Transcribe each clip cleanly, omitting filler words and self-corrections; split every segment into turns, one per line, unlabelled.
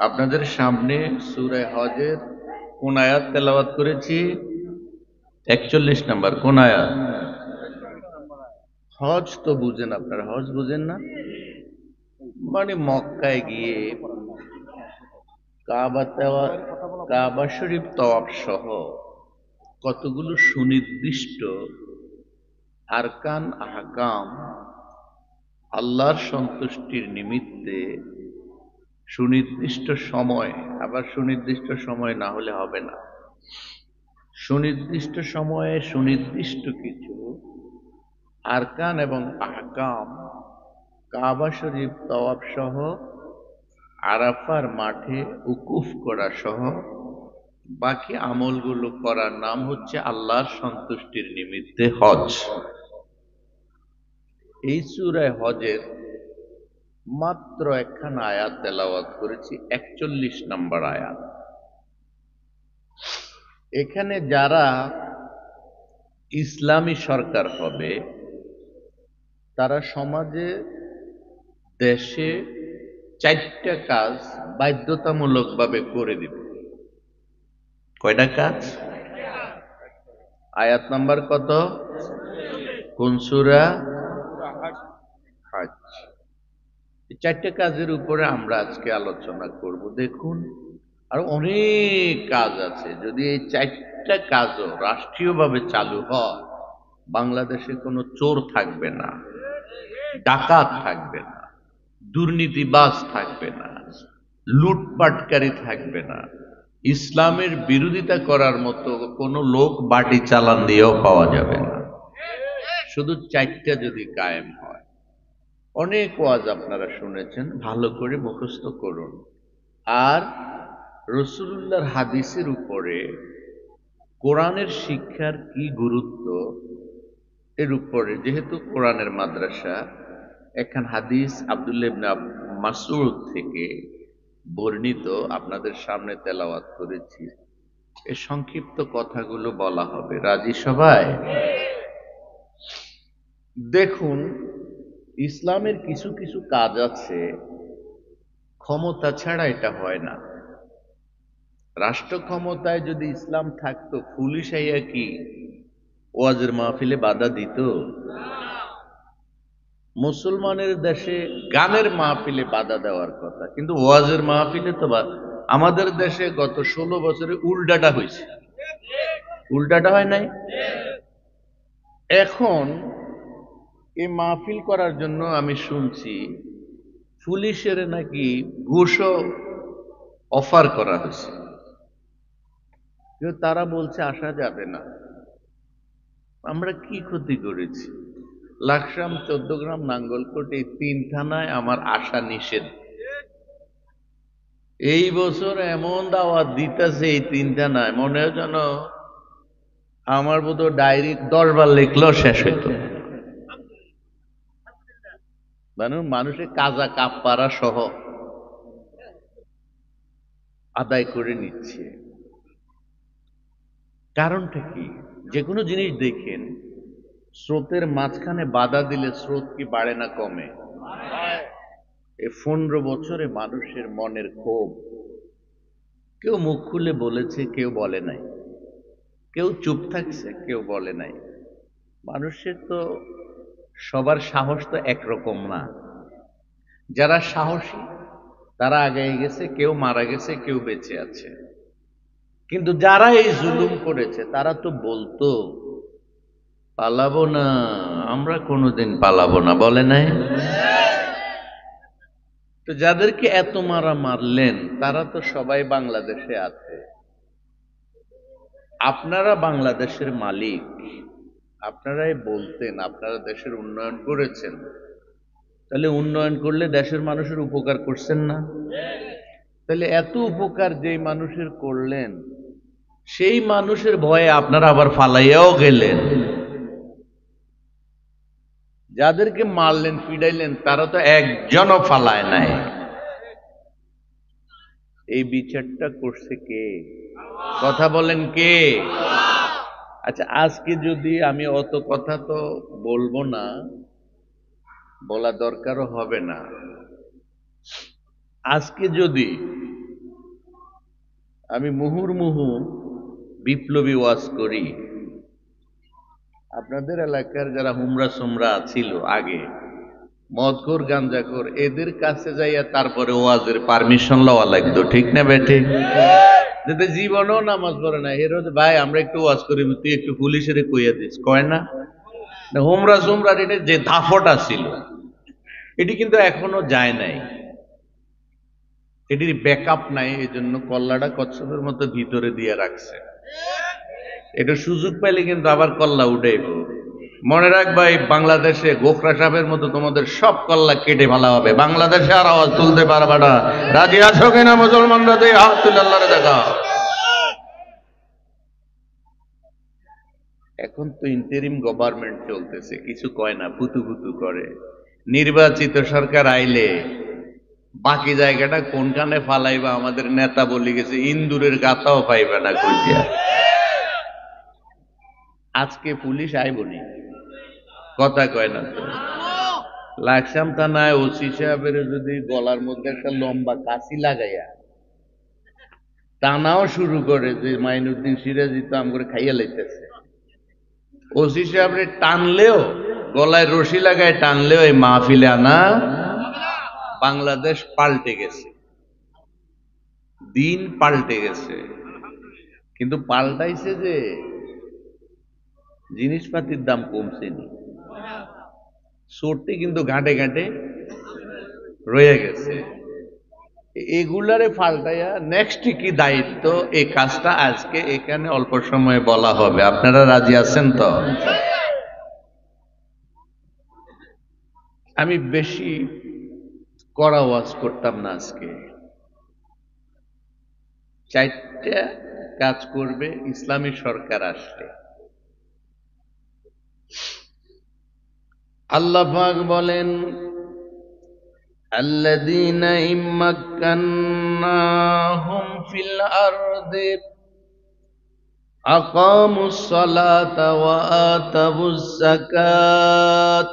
আপনাদের সামনে সূরা হজের কোন আয়াত তেলাওয়াত করেছি? 41 নাম্বার। কোন আয়াত? হজ তো বুঝেন আপনারা, হজ বুঝেন না? মানে মক্কায় গিয়ে কাবা শরীফ তওয়াফ সহ কতগুলো সুনির্দিষ্ট আরকান আহকাম আল্লাহর সন্তুষ্টির নিমিত্তে সুনির্দিষ্ট সময়, আবার সুনির্দিষ্ট সময় না হলে হবে না, সুনির্দিষ্ট সময়ে সুনির্দিষ্ট কিছু আরকান এবং আহকাম কাবা শরীফ তওয়াফ সহ আরাফার মাঠে উকুফ করা সহ বাকি আমলগুলো করার নাম হচ্ছে আল্লাহর সন্তুষ্টির নিমিত্তে হজ। এই সূরা হজের মাত্র একখানা আয়াত তেলাওয়াত করেছি, 41 নম্বর আয়াত। এখানে যারা ইসলামী সরকার হবে তারা সমাজে, দেশে 4টা কাজ বাধ্যতামূলকভাবে করে দিবে। কয়টা কাজ? আয়াত নাম্বার কত? কোন সূরা? হজ। এই 4টা কাজের উপরে আমরা আজকে আলোচনা করব। দেখুন, আর অনেক কাজ আছে। যদি এই 4টা কাজও রাষ্ট্রীয়ভাবে চালু হয়, বাংলাদেশে কোনো চোর থাকবে না, ডাকাত থাকবে না, দুর্নীতিবাজ থাকবে না, লুটপাটকারী থাকবে না, ইসলামের বিরোধিতা করার মতো কোনো লোক বাটি চালান দিয়েও পাওয়া যাবে না। শুধু 4টা যদি কায়েম হয়। অনেক ওয়াজ আপনারা শুনেছেন, ভালো করে মুখস্থ করুন। আর রাসূলুল্লাহর হাদিসের উপরে কোরআনের শিক্ষার কি গুরুত্ব, এর উপরে, যেহেতু কোরআনের মাদ্রাসা, একখান হাদিস আব্দুল্লাহ ইবনে মাসউদ থেকে বর্ণিত আপনাদের সামনে তেলাওয়াত করেছি। এই সংক্ষিপ্ত কথাগুলো বলা হবে। রাজি সবাই? দেখুন, ইসলামের কিছু কিছু কাজ আছে ক্ষমতা ছাড়া এটা হয় না। রাষ্ট্র ক্ষমতায় যদি ইসলাম থাকতো, পুলিশ আইয়া কি ওয়াজের মাহফিলে বাধা দিত? মুসলমানের দেশে গানের মাহফিলে বাধা দেওয়ার কথা, কিন্তু ওয়াজের মাহফিলে তো আমাদের দেশে গত 16 বছরে উল্টাটা হয়েছে। উল্টাটা হয় নাই? এখন এই মাহফিল করার জন্য আমি শুনছি পুলিশের নাকি ঘুষও অফার করা হয়েছে, কিন্তু তারা বলছে আসা যাবে না। আমরা কি ক্ষতি করেছি? লাকসাম, 14 গ্রাম, নাঙ্গলকোট, এই 3 থানায় আমার আসা নিষেধ। এই বছর এমন দাওয়াত দিতেছে এই 3 থানায়, মনে হয় যেন আমার বোধ ডায়েরি 10 বার লিখলেও শেষ হইত। মানে মানুষের কাজা কাপড়া সহ আদায় করে নিচ্ছে। কারণটা কি? যে কোনো জিনিস দেখেন, স্রোতের মাঝখানে বাধা দিলে স্রোত কি বাড়ে না কমে? এই 15 বছরে মানুষের মনের ক্ষোভ, কেউ মুখ খুলে বলেছে, কেউ বলে নাই, কেউ চুপ থাকছে, কেউ বলে নাই। মানুষের তো সবার সাহস তো একরকম না। যারা সাহসী তারা আগায় গেছে, কেউ মারা গেছে, কেউ বেঁচে আছে। কিন্তু যারা এই জুলুম করেছে তারা তো বলতো পালাবো না, আমরা কোনোদিন পালাবো না, বলে নাই? তো যাদেরকে এত মারা মারলেন তারা তো সবাই বাংলাদেশে আছে। আপনারা বাংলাদেশের মালিক, আপনারাই বলতেন আপনারা দেশের উন্নয়ন করেছেন, তাহলে উন্নয়ন করলে দেশের মানুষের উপকার করছেন না? তাহলে এত উপকার যেই মানুষের করলেন, সেই মানুষের ভয়ে আপনারা আবার ফালাইয়াও গেলেন। যাদেরকে মারলেন, পিডাইলেন, তারা তো একজনও ফালায় নাই। এই বিচারটা করছে কে? কথা বলেন, কে? আচ্ছা, আজকে যদি আমি, অত কথা তো বলবো না, বলা দরকারও হবে না। আজকে যদি আমি মুহুর্মুহু বিপ্লবী ওয়াজ করি। আপনাদের এলাকার যারা হুমরা সুমরা ছিল আগে, মদখোর গাঞ্জাখোর, এদের কাছে যাইয়া তারপরে ওয়াজের পারমিশন লওয়া লাগতো, ঠিক না বেঠে? যাতে জীবনেও নামাজ পড়ে না, এর ভাই আমরা একটু ওয়াজ করি, তুই একটু পুলিশের কইয়া দিস, কয় না? হুমরা সুমরার এটা যে ধাফটা ছিল, এটি কিন্তু এখনো যায় নাই, এটির ব্যাকআপ নাই, এই জন্য কল্লাটা কচ্ছপের মতো ভিতরে দিয়ে রাখছে। এটা সুযোগ পাইলে কিন্তু আবার কল্লা উঠাইব। মনে রাখবা, এই বাংলাদেশে গোখরা সাহেবের মতো তোমাদের সব কল্লা কেটে ফেলা হবে। বাংলাদেশে আর আওয়াজ তুলতে পারবা না। রাজি আছো কিনা মুসলমানরা? দিয়ে হাত তুলে আল্লাহরে দেখা। এখন তো ইন্টারিম গভর্নমেন্ট চলতেছে, কিছু কয় না, ফুতু ফুতু করে। নির্বাচিত সরকার আইলে বাকি জায়গাটা কোনখানে ফালাইবা, আমাদের নেতা বলি গেছে ইন্দুরের গাথাও পাইবে না খুঁজিয়া। আজকে পুলিশ আইবনি, কথা কয় না তো। লাকসাম থানায় ওসি সাহেবের যদি গলার মধ্যে একটা লম্বা কাশি লাগাইয়া টানাও শুরু করে যে মাইনুদ্দিন সিরাজি তো আমগরে খাইয়া লাইতেছে, ওসি সাহেবরে টানলেও, গলায় রশি লাগায় টানলেও এই মাহফিলে আনা। বাংলাদেশ পাল্টে গেছে, দিন পাল্টে গেছে, কিন্তু পাল্টাইছে যে জিনিসপাতির দাম কমছেনি, সরতে কিন্তু ঘাটে ঘাটে রয়ে গেছে। এগুলারে পাল্টাইয়া নেক্সট কি দায়িত্ব, এই কাজটা আজকে এখানে অল্প সময়ে বলা হবে। আপনারা রাজি আছেন তো? আমি বেশি কড়া ওয়াজ করতাম না আজকে। চারটা কাজ করবে ইসলামী সরকার আসলে। আল্লাহ পাক বলেন, الذين إن مكناهم في الأرض أقاموا الصلاة وآتوا الزكاة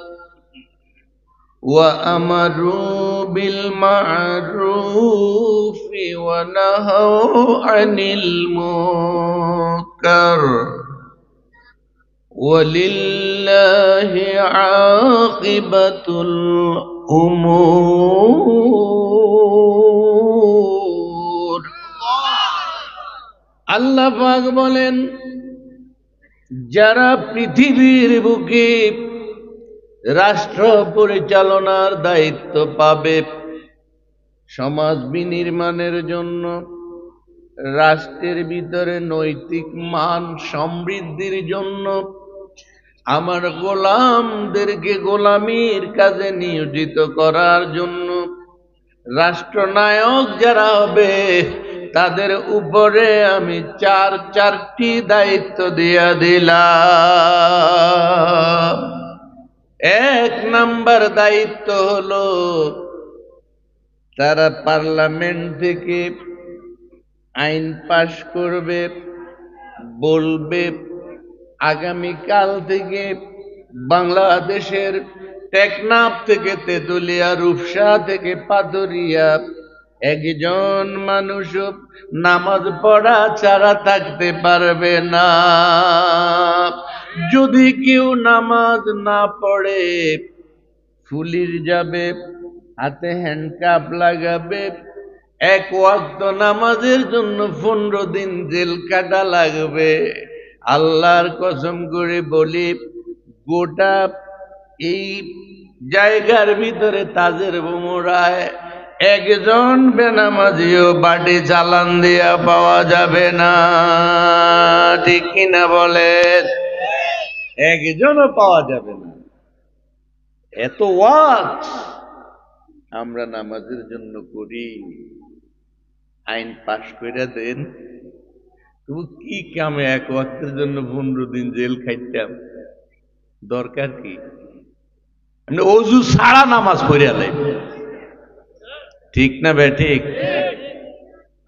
وأمروا بالمعروف ونهوا عن المنكر ولله عاقبة الأمور। আল্লাহ পাক বলেন, যারা পৃথিবীর বুকে রাষ্ট্র পরিচালনার দায়িত্ব পাবে, সমাজ বিনির্মাণের জন্য, রাষ্ট্রের ভিতরে নৈতিক মান সমৃদ্ধির জন্য, আমার গোলামদেরকে গোলামির কাজে নিয়োজিত করার জন্য, রাষ্ট্রনায়ক যারা হবে তাদের উপরে আমি চারটি দায়িত্ব দিয়া দিলাম। এক নাম্বার দায়িত্ব হলো, তারা পার্লামেন্ট থেকে আইন পাশ করবে, বলবে আগামীকাল থেকে বাংলাদেশের টেকনাফ থেকে তেতুলিয়া, রূপসা থেকে পাথরিয়া একজন মানুষ নামাজ পড়া ছাড়া থাকতে পারবে না। যদি কেউ নামাজ না পড়ে, পুলিশ যাবে, হাতে হ্যান্ডকাপ লাগাবে, এক ওয়াক্ত নামাজের জন্য 15 দিন জেল কাটা লাগবে। আল্লাহর কসম করে বলি, গোটা এই জায়গার ভিতরে তাজের বোমরায় একজন বেনামাজিও বাড়ি চালান দিয়া পাওয়া যাবে না, ঠিক কিনা বলেন? একজনও পাওয়া যাবে না। এত ওয়াক্ত আমরা নামাজের জন্য করি, আইন পাশ করে দেন, তুমি কি কামে এক ওয়াক্তের জন্য 15 দিন জেল খাইতাম? দরকার কি? অজু ছাড়া নামাজ পড়িয়া লাইব, ঠিক না বে ঠিক?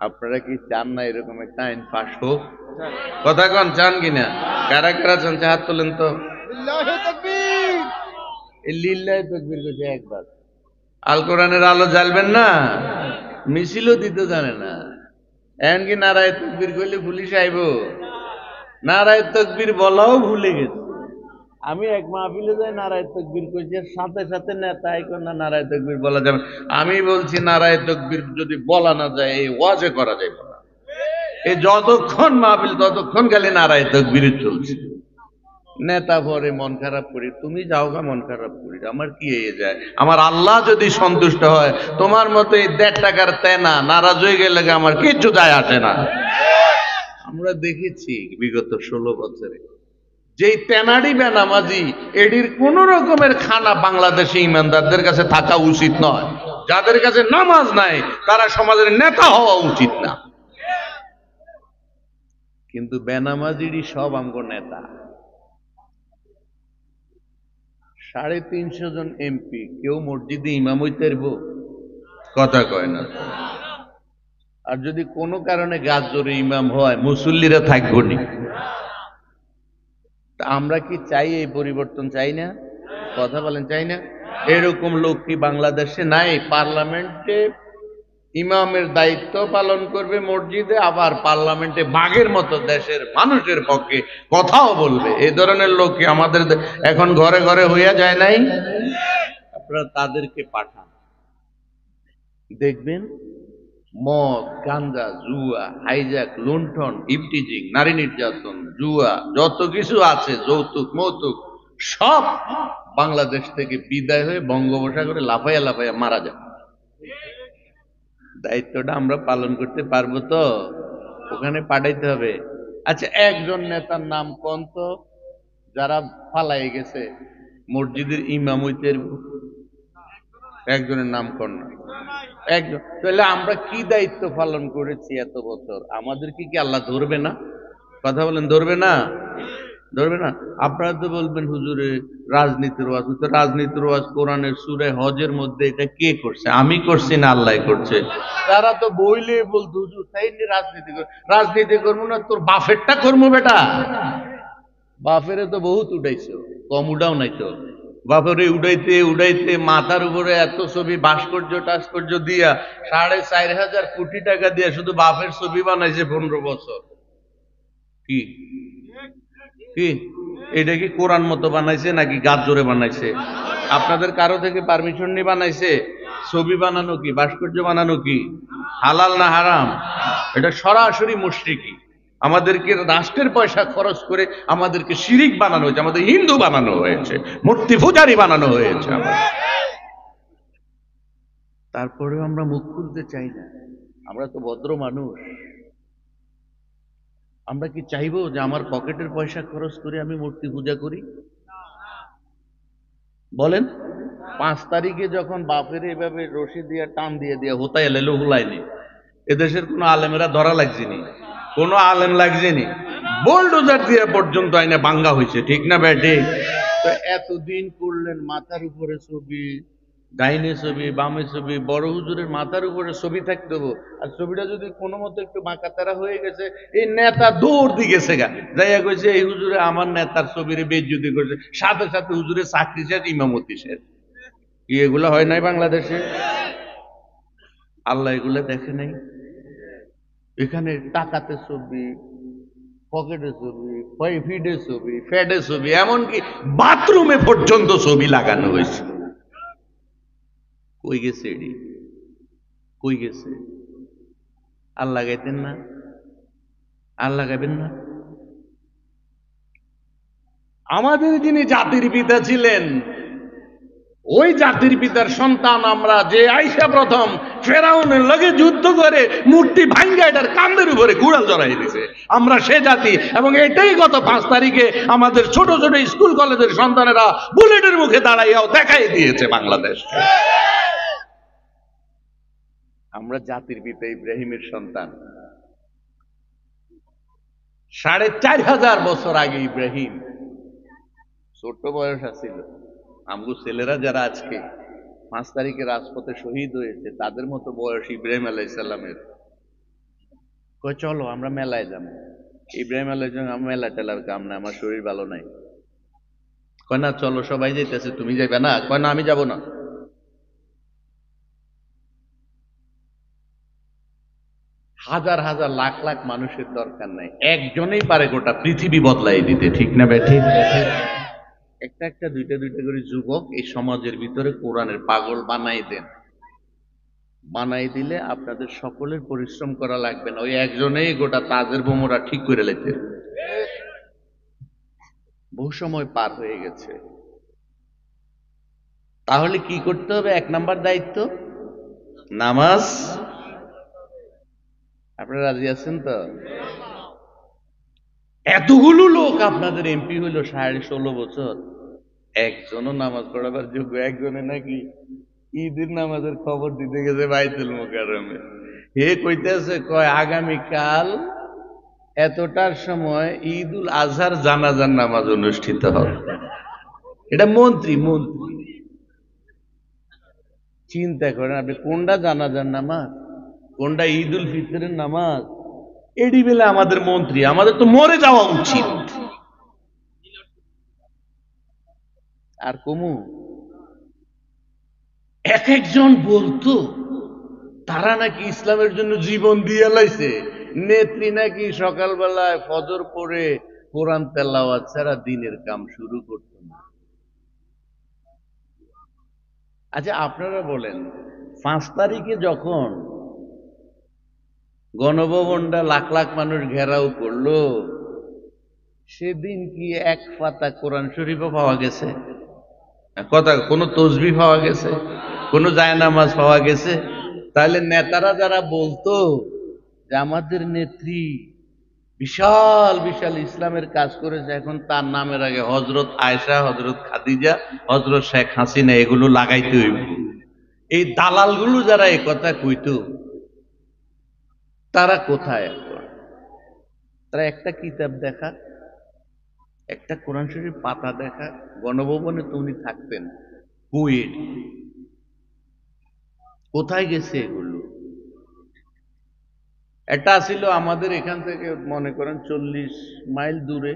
আপনারা কি চান না এরকম একটা আইন পাশ হোক? কথা কন, চান কিনা? কারা কারা চান? হাত তোলেন তো। লিল্লাহি তাকবীর কইছে একবার। আল কোরআনের আলো জ্বালবেন না, মিছিলও দিতে জানে না, এমনকি নারায় তকবীর করলে পুলিশ আইব, নারায় তকবীর বলাও ভুলে গেছে। আমি এক মাহফিলে যাই নারায় তকবীর কইছি, সাথে সাথে নেতা আইকো না নারায় তকবীর বলা যাবে। আমি বলছি নারায় তকবীর যদি বলা না যায় এই ওয়াজে করা যাবে না। এই যতক্ষণ মাহফিল ততক্ষণ খালি নারায় তকবীর চলছে। নেতা পরে মন খারাপ করি, তুমি যাও গা, মন খারাপ করি, আমার কি হয়ে যায়? আমার আল্লাহ যদি সন্তুষ্ট হয়, তোমার মতো এই 1.5 টাকার তেনা নারাজ হয়ে গেলে আমার কিচ্ছু যায় আসে না। আমরা দেখেছি বিগত 16 বছরে যেই তেনারি বেনামাজি, এটির কোন রকমের খানা বাংলাদেশে ইমানদারদের কাছে থাকা উচিত নয়। যাদের কাছে নামাজ নাই তারা সমাজের নেতা হওয়া উচিত না। কিন্তু বেনামাজিরই সব আমগো নেতা। 350 জন এমপি, কেউ মসজিদে ইমাম হইতে পারবো? কথা কয় না। আর যদি কোনো কারণে গাছ জোরে ইমাম হয়, মুসল্লিরা থাকবো নি? আমরা কি চাই এই পরিবর্তন? চাই না? কথা বলেন, চাই না? এরকম লোক কি বাংলাদেশে নাই? পার্লামেন্টে ইমামের দায়িত্ব পালন করবে মসজিদে, আবার পার্লামেন্টে বাঘের মতো দেশের মানুষের পক্ষে কথাও বলবে। এই ধরনের লোক কি আমাদের এখন ঘরে ঘরে হইয়া যায় নাই? আপনারা তাদেরকে পাঠান, দেখবেন মদ, গাঞ্জা, জুয়া, হাইজ্যাক, লুণ্ঠন, ইভটিজিং, নারী নির্যাতন, জুয়া, যত কিছু আছে, যৌতুক মৌতুক, সব বাংলাদেশ থেকে বিদায় হয়ে বঙ্গোপসাগরে লাফাইয়া লাফাইয়া মারা যায়। দায়িত্বটা আমরা পালন করতে পারবো তো? ওখানে পাঠাইতে হবে। আচ্ছা, একজন নেতার নাম কোন তো, যারা পালাই গেছে মসজিদের ইমাম হইতে? একজনের নাম কোন না? একজন। তাহলে আমরা কি দায়িত্ব পালন করেছি এত বছর? আমাদেরকে কি আল্লাহ ধরবে না? কথা বলেন, ধরবে না? ধরবে না? আপনারা তো বলবেন হুজুরে রাজনীতির ওয়াজ। তো রাজনীতির ওয়াজ কোরআনের সূরা হজের মধ্যে এটা কে করছে? আমি করছি না আল্লাহ করছে? তারা তো বইলে বলতো হুজুর তাই রাজনীতি কর, রাজনীতি করবো না, তোর বাফেরটা করবো বেটা। বাফেরে তো বহুত উঠাইছো, কম উঠাও নাই তো। বাপরে উড়াইতে উড়াইতে মাথার উপরে এত ছবি ভাস্কর্য টাস্কর্য দিয়া 4,500 কোটি টাকা দিয়া শুধু বাপের ছবি বানাইছে 15 বছর। কি কি এটা কি কোরআন মতো বানাইছে নাকি গাছ জোরে বানাইছে? আপনাদের কারো থেকে পারমিশন নিয়ে বানাইছে? ছবি বানানো কি, ভাস্কর্য বানানো কি হালাল না হারাম? এটা সরাসরি মুশরিকি। আমাদেরকে রাষ্ট্রের পয়সা খরচ করে আমাদেরকে শিরিক বানানো হয়েছে, আমাদের হিন্দু বানানো হয়েছে, মূর্তি পূজারি বানানো হয়েছে আমাদের। তারপরেও আমরা মুখ খুলতে চাই না। আমরা তো ভদ্র মানুষ। আমরা কি চাইবো যে আমার পকেটের পয়সা খরচ করে আমি মূর্তি পূজা করি? বলেন। 5 তারিখে যখন বাপের এভাবে রশি দিয়ে টান দিয়ে দিয়ে হোতায় এলো হুলায়নি, এদেশের কোন আলেমেরা ধরা লাগছেনি? কোন আলেম লাগছেনি? বোলডোজার দিয়ে পর্যন্ত আইনে ভাঙ্গা হয়েছে, ঠিক না ব্যাটে? তো এতদিন করলেন মাথার উপরে ছবি, ডাইনে ছবি, বামে ছবি, বড় হুজুরের মাথার উপরে ছবি থাকতে দেবো, আর ছবিটা যদি কোনো মতো একটু বাঁকাতারা হয়ে গেছে, এই নেতা দৌড় দিয়ে গেছে গা, যাইয়া কইছে এই হুজুরে আমার নেতার ছবির বেইজ্জতি করছে, সাথে সাথে হুজুরের চাকরি শেষ, ইমামতি শেষ। কি এগুলো হয় নাই বাংলাদেশে? আল্লাহ এগুলো দেখে নাই? এখানে টাকাতে ছবি, পকেটে ছবি, ফিডে ছবি, ফ্যাডে ছবি, এমনকি বাথরুমে পর্যন্ত ছবি লাগানো হয়েছে। কই গেছে এডি? কই গেছে? আর লাগাইতেন না? আর লাগাবেন না? আমাদের যিনি জাতির পিতা ছিলেন, ওই জাতির পিতার সন্তান আমরা, যে আইসা প্রথম ফেরাউনের লগে যুদ্ধ করে মূর্তি ভাঙ্গা এটার কান্দের উপরে কুড়াল জড়াই দিছে, আমরা সে জাতি। এবং এটাই গত 5 তারিখে আমাদের ছোট ছোট স্কুল কলেজের সন্তানেরা বুলেটের মুখে দাঁড়াইয়াও দেখাই দিয়েছে বাংলাদেশ। আমরা জাতির পিতা ইব্রাহিমের সন্তান। 4,500 বছর আগে ইব্রাহিম ছোট বয়স আছিল। আমগো ছেলেরা যারা আজকে 5 তারিখে রাজপথে শহীদ হয়েছে, তাদের মতো বয়স ইব্রাহিম আলাইহিস সালামের। কই চলো আমরা মেলায় যাবো। ইব্রাহিম আলাইহিস সালাম, আমার মেলা টেলার কাম না, আমার শরীর ভালো নাই। কয় না চলো, সবাই যাইতেছে, তুমি যাবে না? কয় না আমি যাব না। হাজার হাজার লাখ লাখ মানুষের দরকার নাই, একজনেই পারে গোটা পৃথিবী বদলাই দিতে, ঠিক না বেঠি? একটা একটা দুইটা দুইটা করে যুবক এই সমাজের ভিতরে কোরআনের পাগল বানাই দেন, বানাই দিলে আপনাদের সকলের পরিশ্রম করা লাগবে না, ওই একজনেই গোটা তাজের বোমরা ঠিক করে লেতে। বহু সময় পার হয়ে গেছে। তাহলে কি করতে হবে? এক নাম্বার দায়িত্ব নামাজ। আপনারা রাজি আছেন তো? এতগুলো লোক আপনাদের এমপি হইল 16.5 বছর, একজনও নামাজ পড়াবার যোগ্য, একজনে নাকি ঈদের নামাজের খবর দিতে গেছে বাইতুল মুকাররমে। হে কইতেছে, কয় আগামীকাল এতটার সময় ঈদুল আজহার জানাজার নামাজ অনুষ্ঠিত হবে। এটা মন্ত্রী মন্ত্রী চিন্তা করেন আপনি, কোনটা জানাজার নামাজ, কোনটা ঈদুল ফিতরের নামাজ, এডি বেলা আমাদের মন্ত্রী। আমাদের তো মরে যাওয়া উচিত। আর কমু এক একজন বলতো তারা নাকি ইসলামের জন্য জীবন দিয়ে লাইছে, নেত্রী নাকি সকালবেলায় ফজর পড়ে কোরআন তেলাওয়াত ছাড়া দিনের কাম শুরু করত না। আচ্ছা আপনারা বলেন, 5 তারিখে যখন গণভবনটা লাখ লাখ মানুষ ঘেরাও করলো, সেদিন কি এক পাতা কোরআন শরীফও পাওয়া গেছে? কথা, কোনো তসবিহ পাওয়া গেছে? কোনো জায়নামাজ পাওয়া গেছে? তাহলে নেতারা যারা বলতো যে আমাদের নেত্রী বিশাল বিশাল ইসলামের কাজ করেছে, এখন তার নামের আগে হযরত আয়েশা, হযরত খাদিজা, হযরত শেখ হাসিনা এগুলো লাগাইতে হইব। এই দালালগুলো যারা এই কথা কইতো, তারা কোথায় এখন? তারা একটা কিতাব দেখা, একটা কোরআন শরীফ পাতা দেখা। গণভবনে তো উনি থাকতেন, কুয়েট, কোথায় গেছে এগুলো? একটা ছিল আমাদের এখান থেকে মনে করেন 40 মাইল দূরে,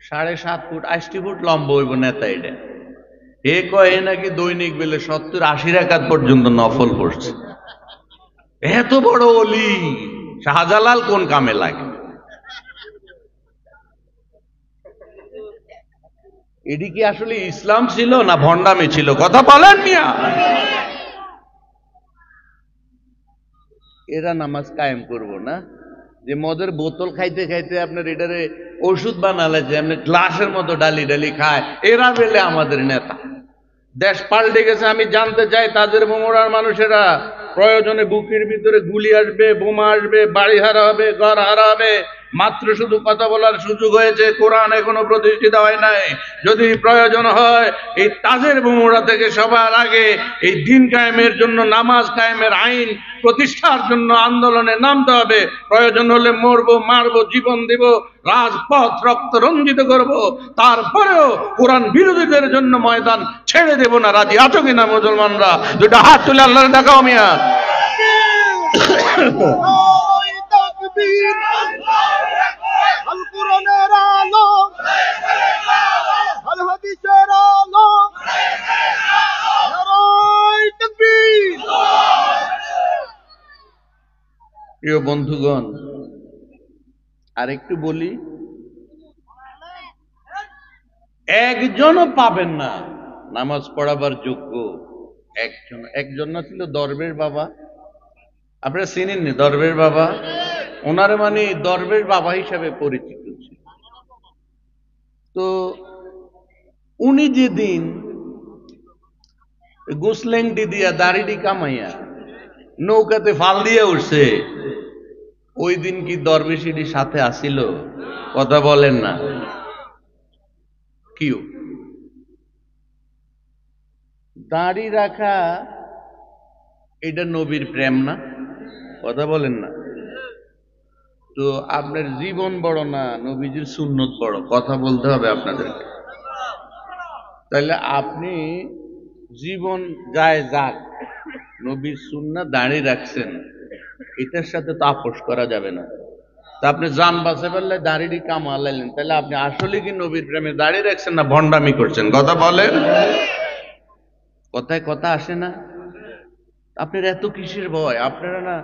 7.5 ফুট 80 ফুট লম্বা হইব নেতা। এটা এ কয়ে নাকি দৈনিক বেলে 70-80 রাকাত পর্যন্ত নফল পড়ছে। এত বড় ওলি শাহজালাল কোন কামে লাগে? এটি কি আসলে ইসলাম ছিল না ভণ্ডামি ছিল? কথা বলেন মিয়া। এরা নামাজ কায়েম করব না, যে মদের বোতল খাইতে খাইতে আপনার এটারে ওষুধ বানালে, যে আপনি গ্লাসের মতো ডালি ডালি খায়, এরা বেলে আমাদের নেতা। দেশ পাল্টে গেছে। আমি জানতে চাই তাদের বোমরার মানুষেরা প্রয়োজনে বুকের ভিতরে গুলি আসবে, বোমা আসবে, বাড়ি হারা হবে, ঘর হারা হবে, মাত্র শুধু কথা বলার সুযোগ হয়েছে, কোরআন এখনো প্রতিষ্ঠিত হয় নাই। যদি প্রয়োজন হয় এই তাজের বোমরা থেকে সবার আগে এই দিন কায়েমের জন্য, নামাজ কায়েমের আইন প্রতিষ্ঠার জন্য আন্দোলনে নামতে হবে। প্রয়োজন হলে মরবো, মারবো, জীবন দেব, রাজপথ রক্ত রঞ্জিত করব, তারপরেও কোরআন বিরোধীদের জন্য ময়দান ছেড়ে দেব না। রাজি আছো কিনা মুসলমানরা? দুটো হাত তুলে আল্লাহর দেখাও মিয়া। প্রিয় বন্ধুগণ, আর একটু বলি, একজনও পাবেন না নামাজ পড়াবার যোগ্য। একজন না ছিল দরবেশ বাবা, আপনারা চিনেননি দরবেশ বাবা? ওনার মানে দরবেশ বাবা হিসাবে পরিচিত ছিল। তো উনি যেদিন গোসলেংটি দিয়া দাড়িটি কামাইয়া নৌকাতে ফাল দিয়ে উঠছে, ওই দিন কি দরবেশিটি সাথে আসিল? কথা বলেন না। কিউ দাড়ি রাখা এটা নবীর প্রেম না? কথা বলেন না। তো আপনার জীবন বড় না নবীজির সুন্নত বড়? কথা বলতে হবে আপনাদেরকে। তাহলে আপনি জীবন যায় যাক, নবীর সুন্নাত দাঁড়িয়ে রাখছেন, এটার সাথে তো আপোষ করা যাবে না। তা আপনি জান বাঁচে ফেললে দাঁড়িয়ে কামালাইলেন, তাহলে আপনি আসলে কি নবীর প্রেমে দাঁড়িয়ে রাখছেন না ভণ্ডামি করছেন? কথা বলেন। কথায় কথা আসে না? আপনার এত কিসের ভয়? আপনারা না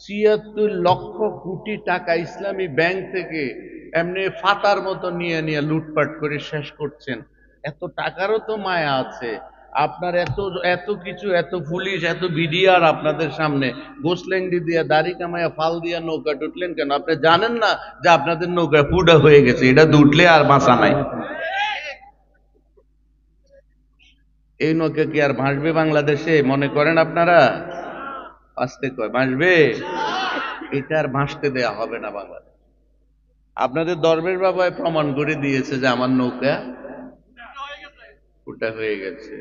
৭৬ লক্ষ কোটি টাকা ইসলামী ব্যাংক থেকে এমনি ফাতার মতো নিয়ে নিয়ে লুটপাট করে শেষ করছেন। এত টাকারও তো মায়া আছে। আপনার এত এত কিছু, এত পুলিশ, এত বিডিআর আপনাদের সামনে গোসলেন্ডি দিয়া দাড়ি কামাইয়া ফাল দিয়া নৌকা টুটলেন কেন? আপনি জানেন না যে আপনাদের নৌকা পুডা হয়ে গেছে, এটা দুটলে আর বাঁচা নাই। এই নৌকা কি আর ভাসবে বাংলাদেশে মনে করেন আপনারা? আসতে কয় ভাসবে? এটা আর ভাসতে দেয়া হবে না বাংলাদেশ। আপনাদের দরবেশ বাবা প্রমাণ করে দিয়েছে যে আমার নৌকা ওটা হয়ে গেছে।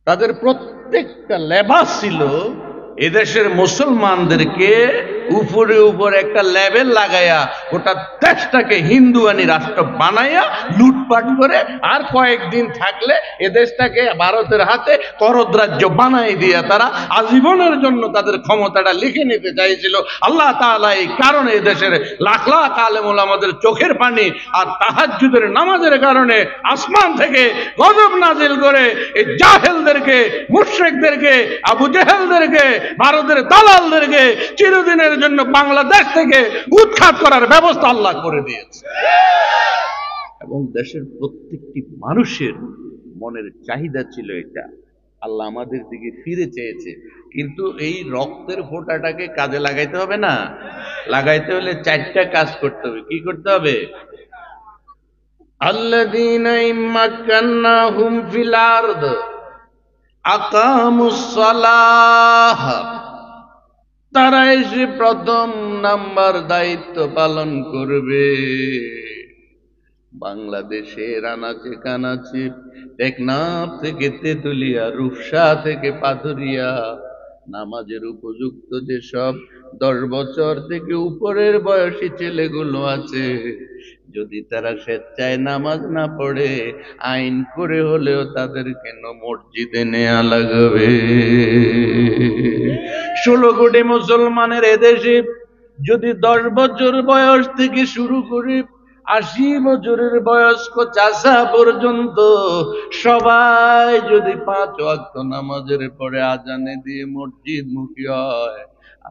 তাদের প্রত্যেকটা লেবাস ছিল এদেশের মুসলমানদেরকে উপরে উপরে একটা লেভেল লাগাইয়া গোটা দেশটাকে হিন্দুয়ানি রাষ্ট্র বানাইয়া লুটপাট করে আর কয়েকদিন থাকলে এদেশটাকে ভারতের হাতে করদ্রাজ্য বানাই দিয়া তারা আজীবনের জন্য তাদের ক্ষমতাটা লিখে নিতে চাইছিল। আল্লাহ তাআলা এই কারণে এদেশের লাখ লাখ আলেম ওলামাদের চোখের পানি আর তাহাজ্জুদের নামাজের কারণে আসমান থেকে গজব নাজিল করে এই জাহেলদেরকে, মুশরিকদেরকে, আবু জেহেলদেরকে, ভারতের দালালদেরকে চিরদিনের জন্য বাংলাদেশ থেকে উৎখাত করার ব্যবস্থা আল্লাহ করে দিয়েছে। এবং দেশের প্রত্যেকটি মানুষের মনের চাহিদা ছিল এটা। আল্লাহ আমাদের দিকে ফিরে চেয়েছে, কিন্তু এই রক্তের ফোঁটাটাকে কাজে লাগাইতে হবে না? লাগাইতে হলে 4টা কাজ করতে হবে। কি করতে হবে? আল্লাযীনা ইম্মাক্কান্নাহুম ফিল আরদ আকামুস সালাহ, তারা এসে প্রথম নাম্বার দায়িত্ব পালন করবে। বাংলাদেশের আনাচে কানাচে, টেকনাফ থেকে তেতুলিয়া, রূপসা থেকে পাথুরিয়া, নামাজের উপযুক্ত যেসব 10 বছর থেকে উপরের বয়সী ছেলেগুলো আছে, যদি তারা স্বেচ্ছায় নামাজ না পড়ে আইন করে হলেও তাদের কেন মসজিদে নেওয়া লাগবে। 16 কোটি মুসলমানের এদেশে যদি 10 বছর বয়স থেকে শুরু করে 80 বছরের বয়স্ক চাচা পর্যন্ত সবাই যদি 5 ওয়াক্ত নামাজের পরে আজানে দিয়ে মসজিদ মুখী হয়,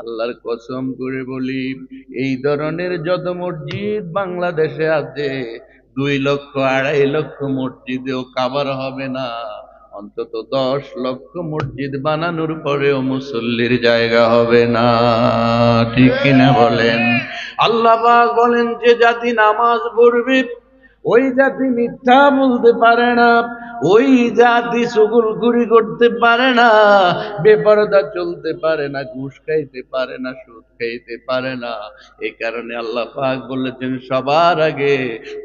আল্লাহর কসম করে বলি এই ধরনের যত মসজিদ বাংলাদেশে আছে 2 লক্ষ 2.5 লক্ষ মসজিদেও কাভার হবে না। অন্তত 10 লক্ষ মসজিদ বানানোর পরেও মুসল্লির জায়গা হবে না। ঠিক কিনা বলেন? আল্লাহ পাক বলেন যে জাতি নামাজ পড়বে ওই জাতি মিথ্যা বলতে পারে না, ওই জাতি চুগলখুরি করতে পারে না, বেপরদা চলতে পারে না, ঘুষ খাইতে পারে না, সুদ খাইতে পারে না। এই কারণে আল্লাহ পাক বলেছেন সবার আগে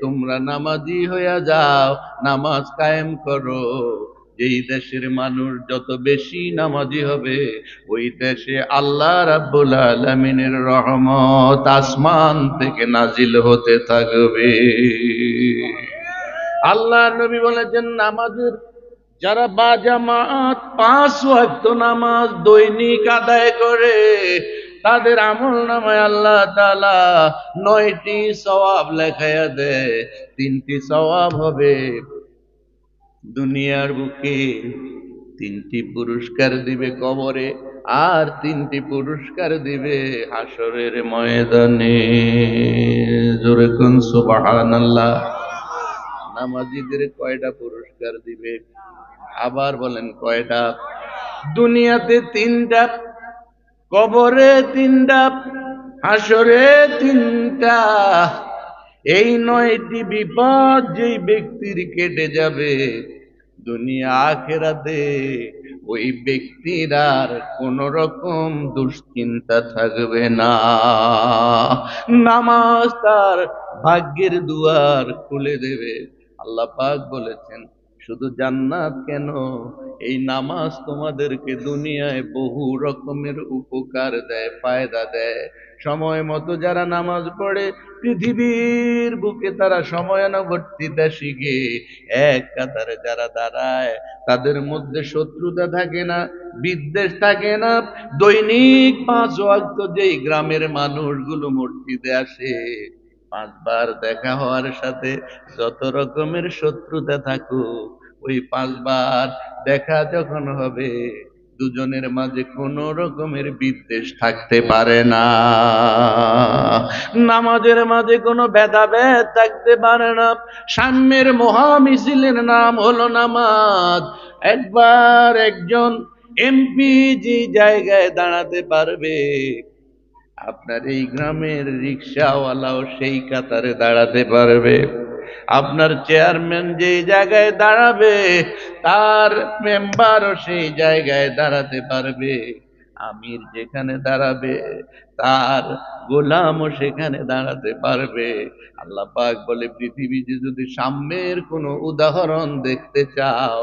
তোমরা নামাজি হইয়া যাও, নামাজ কায়েম করো। যেই দেশের মানুষ যত বেশি নামাজি হবে ওই দেশে আল্লাহ রাব্বুল আলামিনের রহমত আসমান থেকে নাজিল হতে থাকবে। আল্লাহ নবী বলেছেন নামাজের যারা বাজামাত 5 ওয়াক্ত নামাজ দৈনিক আদায় করে তাদের আমলনামায় আল্লাহ তাআলা 9টি সওয়াব লেখায়া দেয়। 3টি সওয়াব হবে দুনিয়ার বুকে, 3টি পুরস্কার দিবে কবরে, আর 3টি পুরস্কার দিবে হাসরের ময়দানে। জোরে কোন সুবহানাল্লাহ। নামাজীদের কয়টা পুরস্কার দিবে? আবার বলেন কয়টা? দুনিয়াতে 3টা, কবরে 3টা, হাসরে 3টা। এই 9টি বিপদ যেই ব্যক্তির কেটে যাবে দুনিয়া আখিরাতে ওই ব্যক্তির আর কোন রকম দুশ্চিন্তা থাকবে না। নামাজ তার ভাগ্যের দুয়ার খুলে দেবে। আল্লাহ পাক বলেছেন শুধু জান্নাত কেন, এই নামাজ তোমাদেরকে দুনিয়ায় বহু রকমের উপকার দেয়, ফায়দা দেয়। সময় মতো যারা নামাজ পড়ে পৃথিবীর বুকে তারা সময়ানুবর্তিতা শিখে এক কাতারে যারা দাঁড়ায় তাদের মধ্যে শত্রুতা থাকে না, বিদ্বেষ থাকে না। দৈনিক 5 ওয়াক্ত যেই গ্রামের মানুষগুলো মসজিদে আসে 5 বার দেখা হওয়ার সাথে যত রকমের শত্রুতা থাকুক ওই 5 বার দেখা যখন হবে দুজনের মাঝে কোনো রকমের বিদ্বেষ থাকতে পারে না। নামাজের মাঝে কোনো ভেদাভেদ থাকতে পারে না। সাম্যের মহামিছিলের নাম হলো নামাজ। একবার একজন এমপি যে জায়গায় দাঁড়াতে পারবে, আপনার এই গ্রামের রিক্সাওয়ালাও সেই কাতারে দাঁড়াতে পারবে। আপনার চেয়ারম্যান যে জায়গায় দাঁড়াবে, তার মেম্বারও সেই জায়গায় দাঁড়াতে পারবে। আমির যেখানে দাঁড়াবে, তার গোলামও সেখানে দাঁড়াতে পারবে। আল্লাহ পাক বলে, পৃথিবীতে যদি সাম্যের কোনো উদাহরণ দেখতে চাও,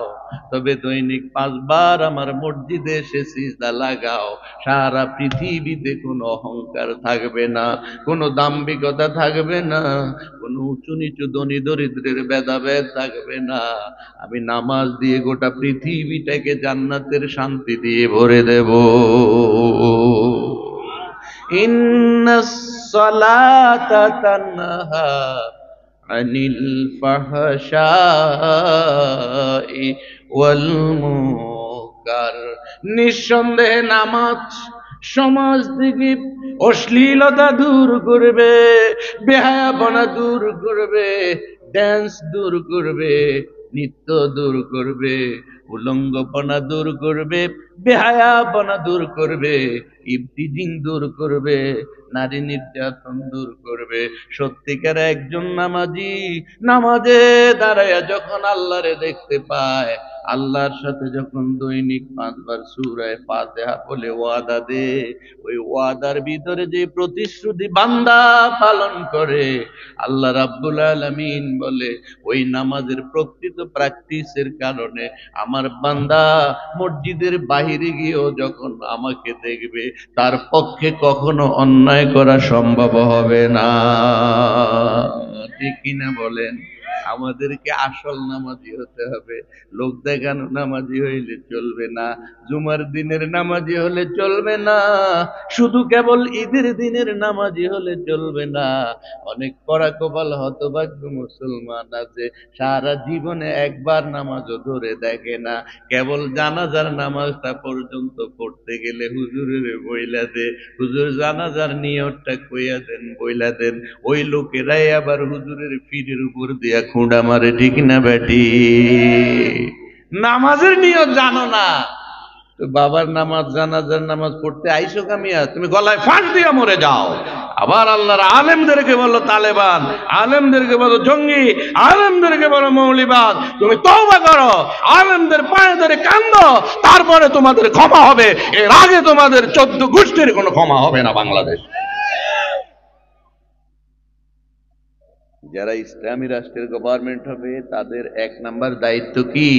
তবে দৈনিক 5 বার আমার মসজিদে এসে সিজদা লাগাও। সারা পৃথিবীতে কোনো অহংকার থাকবে না, কোনো দাম্ভিকতা থাকবে না, কোনো উঁচু নিচু ধনী দরিদ্রের ভেদাভেদ থাকবে না। আমি নামাজ দিয়ে গোটা পৃথিবীটাকে জান্নাতের শান্তি দিয়ে ভরে দেব। ইন্নাস সালাতা তানহা আনিল ফাহশাই ওয়াল মুনকার। নিঃসন্দেহে নামাজ সমাজ থেকে অশ্লীলতা দূর করবে, বেহায়াপনা দূর করবে, ড্যান্স দূর করবে, নৃত্য দূর করবে, উলঙ্গপনা দূর করবে, বেহায়াপনা দূর করবে, ইফতিজিং দূর করবে, নারী নির্যাতন দূর করবে। সত্যিকার একজন নামাজি নামাজে দাঁড়ায়া যখন আল্লাহরে দেখতে পায়, আল্লাহর সাথে যখন দৈনিক 5 বার সূরা ফাতিহা বলে ওয়াদা দে, ওই ওয়াদার ভিতরে যে প্রতিশ্রুতি বান্দা পালন করে, আল্লাহ রাব্বুল আলামিন বলে ওই নামাজের প্রকৃত প্র্যাকটিসের কারণে আমার বান্দা মসজিদের বাহিরে গিয়েও যখন আমাকে দেখবে, তার পক্ষে কখনো অন্যায় করা সম্ভব হবে না। ঠিক কিনা বলেন? আমাদেরকে আসল নামাজি হতে হবে। লোক দেখানো নামাজি হইলে চলবে না, জুমার দিনের নামাজি হলে চলবে না, শুধু কেবল ঈদের দিনের নামাজি হলে চলবে না। অনেক কড়া কপাল হতভাগ্য মুসলমান আছে, সারা জীবনে একবার নামাজও ধরে দেখে না। কেবল জানাজার নামাজটা পর্যন্ত পড়তে গেলে হুজুরের বইলা দে, হুজুর জানাজার নিয়তটা কইয়া দেন, বইলা দেন। ওই লোকেরাই আবার হুজুরের পিঠের উপর দিয়া খুঁড়া মারে। ঠিক না বেটি? নামাজের নিয়ত জানো না তো বাবার নামাজ জানাজার নামাজ পড়তে আইসো কামিয়া, তুমি গলায় ফাঁস দিয়া মরে যাও। আবার আল্লাহর আলেমদেরকে বলো তালেবান, আলেমদেরকে বলো জঙ্গি, আলেমদেরকে বলো মৌলিবাদ। তুমি তওবা করো, আলেমদের পায়ে ধরে কান্দো, তারপরে তোমাদের ক্ষমা হবে। এর আগে তোমাদের 14 গোষ্ঠীর কোনো ক্ষমা হবে না বাংলাদেশ। যারা ইসলামী রাষ্ট্রের গভর্নমেন্ট হবে, তাদের 1 নাম্বার দায়িত্ব কি?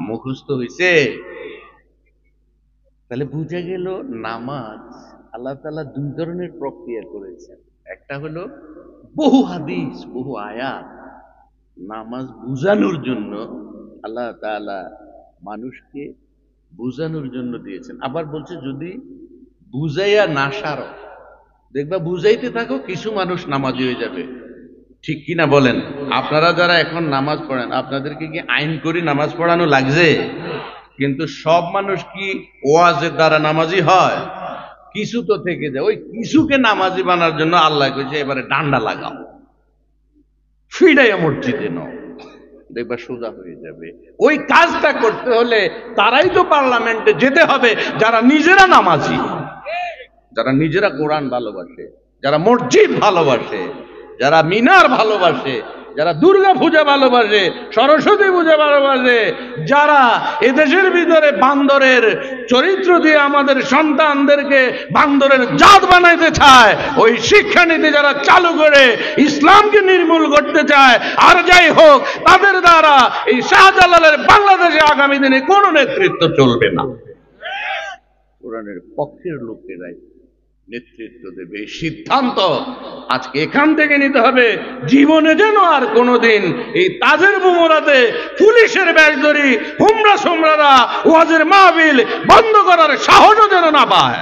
মুখস্থ হইছে? তাহলে বুঝা গেল নামাজ আল্লাহ তাআলা 2 ধরনের প্রক্রিয়া করেছেন। একটা হলো বহু হাদিস, বহু আয়াত নামাজ বুঝানোর জন্য আল্লাহ তাআলা মানুষকে বুঝানোর জন্য দিয়েছেন। আবার বলছে যদি বুঝাইয়া না সারো, দেখবা বুঝাইতে থাকো, কিছু মানুষ নামাজি হয়ে যাবে। ঠিক কিনা বলেন? আপনারা যারা এখন নামাজ পড়েন, আপনাদেরকে কি আইন করে নামাজ পড়ানো লাগছে? কিন্তু সব মানুষ কি ওয়াজের দ্বারা নামাজি হয়? কিছু তো থেকে যায়। ওই কিছুকে নামাজি বানার জন্য আল্লাহ কইছে এবারে ডান্ডা লাগাও, ফিডাইয়া মসজিদে নাও, দেখবা সোজা হয়ে যাবে। ওই কাজটা করতে হলে তারাই তো পার্লামেন্টে যেতে হবে যারা নিজেরা নামাজি, যারা নিজেরা কোরআন ভালোবাসে, যারা মসজিদ ভালোবাসে, যারা মিনার ভালোবাসে, যারা দুর্গা পূজা ভালোবাসে, সরস্বতী পূজা ভালোবাসে, যারা এদেশের ভিতরে বান্দরের চরিত্র দিয়ে আমাদের সন্তানদেরকে বান্দরের জাত বানাইতে চায়, ওই শিক্ষানীতি যারা চালু করে ইসলামকে নির্মূল করতে চায়, আর যাই হোক, তাদের দ্বারা এই শাহজালালের বাংলাদেশে আগামী দিনে কোনো নেতৃত্ব চলবে না। কোরআনের পক্ষের লোকেরাই নেতৃত্ব দেবে। এই সিদ্ধান্ত আজকে এখান থেকে নিতে হবে। জীবনে যেন আর কোনোদিন এই তাজের বুমরাতে পুলিশের ব্যাচ ধরি হুমরা সোমরারা ওয়াজের মাহফিল বন্ধ করার সাহসও যেন না পায়।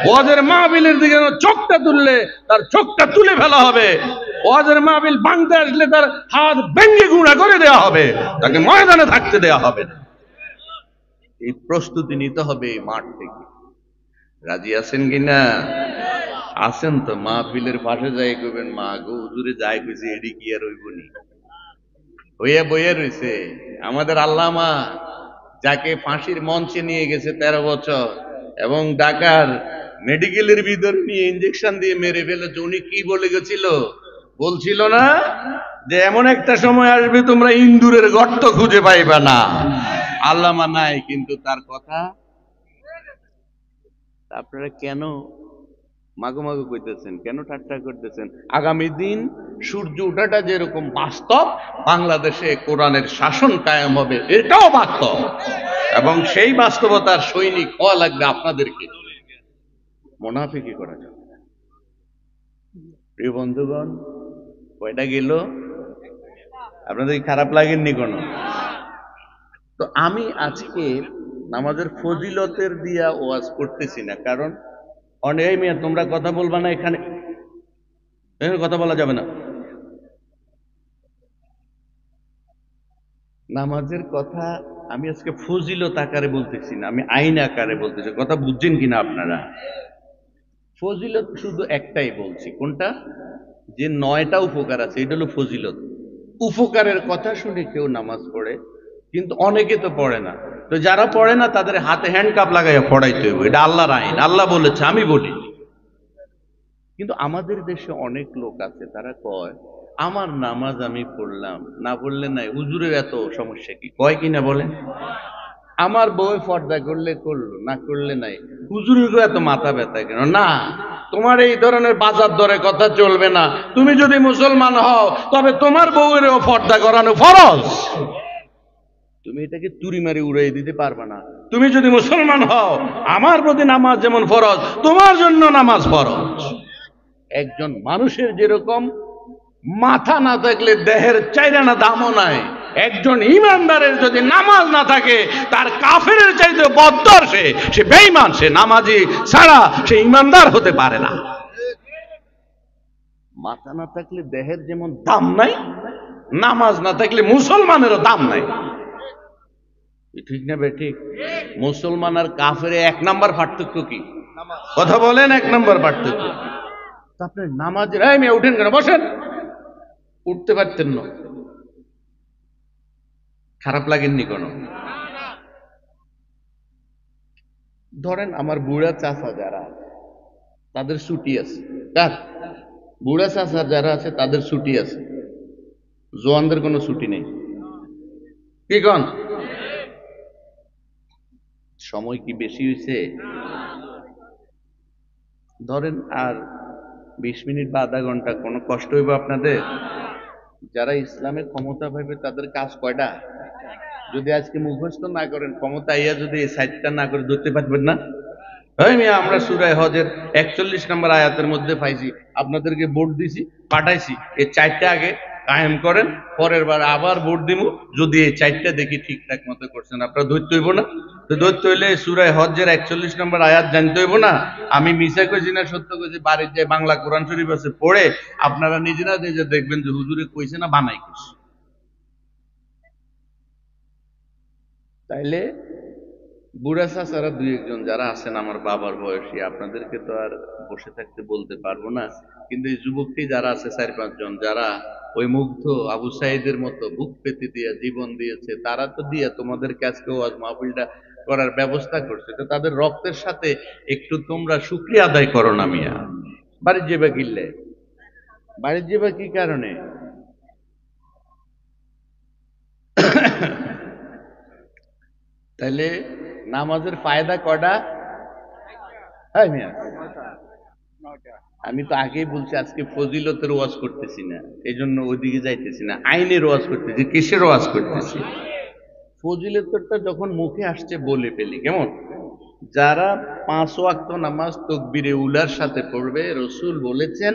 ওয়াজের মাহফিলের দিকে চোখটা তুললে তার চোখটা তুলে ফেলা হবে। ওয়াজের মাহফিল ভাঙতে আসলে তার হাত ভেঙে গুঁড়া করে দেওয়া হবে, তাকে ময়দানে থাকতে দেওয়া হবে না। এই প্রস্তুতি নিতে হবে এই মাঠ থেকে। রাজি আছেন কিনা? আছেন তো? মাহফিলের পাশে যাই করবেন, মা গো হুজুরে যাই কইছে এডি কি আর হইবনি, হইয়া বইয়া রইছে। আমাদের আল্লামা যাকে ফাঁসির মঞ্চে নিয়ে গেছে 13 বছর এবং ঢাকার মেডিকেলের ভিতর নিয়ে ইঞ্জেকশন দিয়ে মেরে ফেলেছে, উনি কি বলে গেছিল? বলছিল না যে এমন একটা সময় আসবে তোমরা ইন্দুরের গর্ত খুঁজে পাইবা না। আল্লামা নাই, কিন্তু তার কথা আপনারা কেন মাগো মাগো কইতেছেন, কেন ঠাট্টা করতেছেন? আগামী দিন সূর্য ওঠাটা যেরকম বাস্তব, বাংলাদেশে কোরআনের শাসন কায়েম হবে এটাও বাস্তব, এবং সেই বাস্তবতার সৈনিক হওয়া লাগবে আপনাদেরকে। মুনাফিকি করা যাবে না। প্রিয় বন্ধুগণ, কয়টা গেল? আপনাদের খারাপ লাগেননি কোনো? তো আমি আজকে নামাজের ফজিলতের দিয়া ওয়াজ করতেছি না, কারণ অনেক মেয়ে তোমরা কথা বলবা না, এখানে কথা বলা যাবে না। নামাজের কথা আমি আজকে ফজিলত আকারে বলতেছি না, আমি আইন আকারে বলতেছি। কথা বুঝছেন কিনা আপনারা? ফজিলত শুধু একটাই বলছি। কোনটা? যে 9টা উপকার আছে, এটা হলো ফজিলত। উপকারের কথা শুনে কেউ নামাজ পড়ে, কিন্তু অনেকে তো পড়ে না। তো যারা পড়ে না তাদের হাতে হ্যান্ডকাপ লাগাইয়া পড়াইতে হইব, এটা আল্লাহর আইন, আল্লাহ বলেছে, আমি বলি। কিন্তু আমাদের দেশে অনেক লোক আছে, তারা কয় আমার নামাজ আমি পড়লাম, না পড়লে নাই, হুজুরের এত সমস্যা কি? কয় কিনা বলেন? আমার বউ পর্দা করলে করলো, না করলে নাই, হুজুরের এত মাথা ব্যথা কেন? না, তোমার এই ধরনের বাজার দরে কথা চলবে না। তুমি যদি মুসলমান হও তবে তোমার বউয়েরও পর্দা করানো ফরজ। তুমি এটাকে তুড়ি মারি উড়াই দিতে পারবে না। তুমি যদি মুসলমান হও, আমার প্রতি নামাজ যেমন ফরজ, তোমার জন্য নামাজ ফরজ। একজন মানুষের যেরকম মাথা না থাকলে দেহের চাইরানা দামও নাই, একজন ইমানদারের যদি নামাজ না থাকে তার কাফেরের চাইতে বদ্দর, সে বেঈমান, সে নামাজি ছাড়া সে ইমানদার হতে পারে না। মাথা না থাকলে দেহের যেমন দাম নাই, নামাজ না থাকলে মুসলমানেরও দাম নাই। ঠিক না বে ঠিক? মুসলমান আর কাফের 1 নাম্বার পার্থক্য কি? কথা বলেন, 1 নাম্বার পার্থক্য। আপনি নামাজের মেয়ে উঠেন কেন? বসেন। উঠতে পারতেন না, খারাপ লাগেননি কোনো? ধরেন আমার বুড়া চাচা যারা তাদের ছুটি আছে, কার? বুড়া চাচা যারা আছে তাদের ছুটি আছে, জোয়ানদের কোনো ছুটি নেই। কি কন? সময় কি বেশি হয়েছে? ধরেন আর 20 মিনিট বা আধা ঘন্টা, কোনো কষ্ট হইব আপনাদের? যারা ইসলামে ক্ষমতা পাইবে তাদের কাজ কয়টা? যদি আজকে মুখস্থ না করেন, ক্ষমতা আইয়া যদি এই সাইডটা না করে ধরতে পারবেন না। আমরা সূরা হজের 41 নম্বর আয়াতের মধ্যে পাইছি, আপনাদেরকে ভোট দিছি, পাঠাইছি, এই 4টা আগে কায়েম করেন, পরের বার আবার ভোট দিব, যদি এই 4টা দেখি ঠিকঠাক মতো করছেন, আপনারা ধরতে হইব না? তো ধরতে হইলে সূরা হজের 41 নম্বর আয়াত জানতে হইব না? আমি মিছা কইছি না সত্য কইছি? বাড়ির যে বাংলা কোরআন শরীফ আছে পড়ে আপনারা নিজেরা নিজে দেখবেন যে হুজুরে কইছে না বানাই কইছে। তাইলে বুড়া চাচারা 2-1 জন যারা আছেন আমার বাবার বয়সী, আপনাদেরকে তো আর বসে থাকতে বলতে পারবো না, কিন্তু এই যুবকটি যারা আছে 4-5 জন, যারা ওই মুগ্ধ আবু সাইদের মতো বুক পেতে দিয়ে জীবন দিয়েছে, তারা তো দিয়ে তোমাদেরকে আজকে ওয়াজ মাহফিলটা করার ব্যবস্থা করছে, তো তাদের রক্তের সাথে একটু তোমরা শুকরিয়া আদায় করো না মিয়া। বাড়ির যেবা কিনলে, বাড়ির যেবা কি কারণে? তাহলে নামাজের ফায়দা কয়টা? হ্যাঁ মিয়া, আমি তো আগেই বলছি আজকে ফজিলতের ওয়াজ করতেছি না, এই জন্য ওইদিকে যাইতেছি না, আইনের ওয়াজ করতেছি। কিসের ওয়াজ করতেছি? ফজিলতটা যখন মুখে আসছে বলে ফেলি, কেমন? যারা 5 ওয়াক্ত নামাজ তাকবীরে উলার সাথে পড়বে, রসুল বলেছেন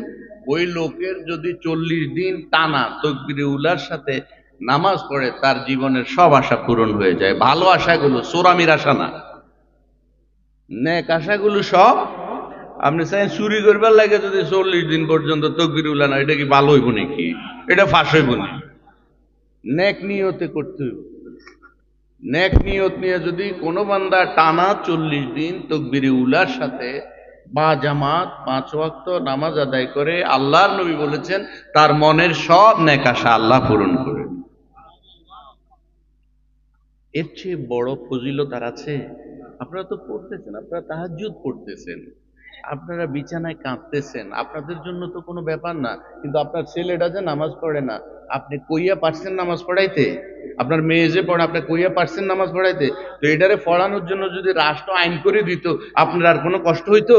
ওই লোকের যদি 40 দিন টানা তাকবীরে উলার সাথে নামাজ পড়ে তার জীবনের সব আশা পূরণ হয়ে যায়। ভালো আশাগুলো, চোরামির আশা না, নেক আশাগুলো সব। আপনি চাই চুরি করবার লাগে যদি 40 দিন পর্যন্ত তাকবীর উলা না, এটা কি ভালো হইব নাকি? এটা ফাঁস হইব না। নেক নিয়তে করতে হইব, নেক নিয়ত নিয়ে যদি কোনো বান্দা টানা 40 দিন তাকবীরে উলার সাথে বা জামাত 5 ওয়াক্ত নামাজ আদায় করে, আল্লাহর নবী বলেছেন তার মনের সব নেক আশা আল্লাহ পূরণ করে। এর চেয়ে বড় ফজিলত আর আছে? আপনারা তো পড়তেছেন, আপনারা তাহাজ্জুদ পড়তেছেন, আপনারা বিছানায় কাঁদতেছেন, আপনাদের জন্য তো কোনো ব্যাপার না। কিন্তু আপনার ছেলেটা যে নামাজ পড়ে না, আপনি কইয়া পারছেন নামাজ পড়াইতে? আপনার মেয়ে যে পড়ে, আপনি কইয়া পারছেন নামাজ পড়াইতে? তো এটারে পড়ানোর জন্য যদি রাষ্ট্র আইন করে দিত, আপনার আর কোনো কষ্ট হইতো?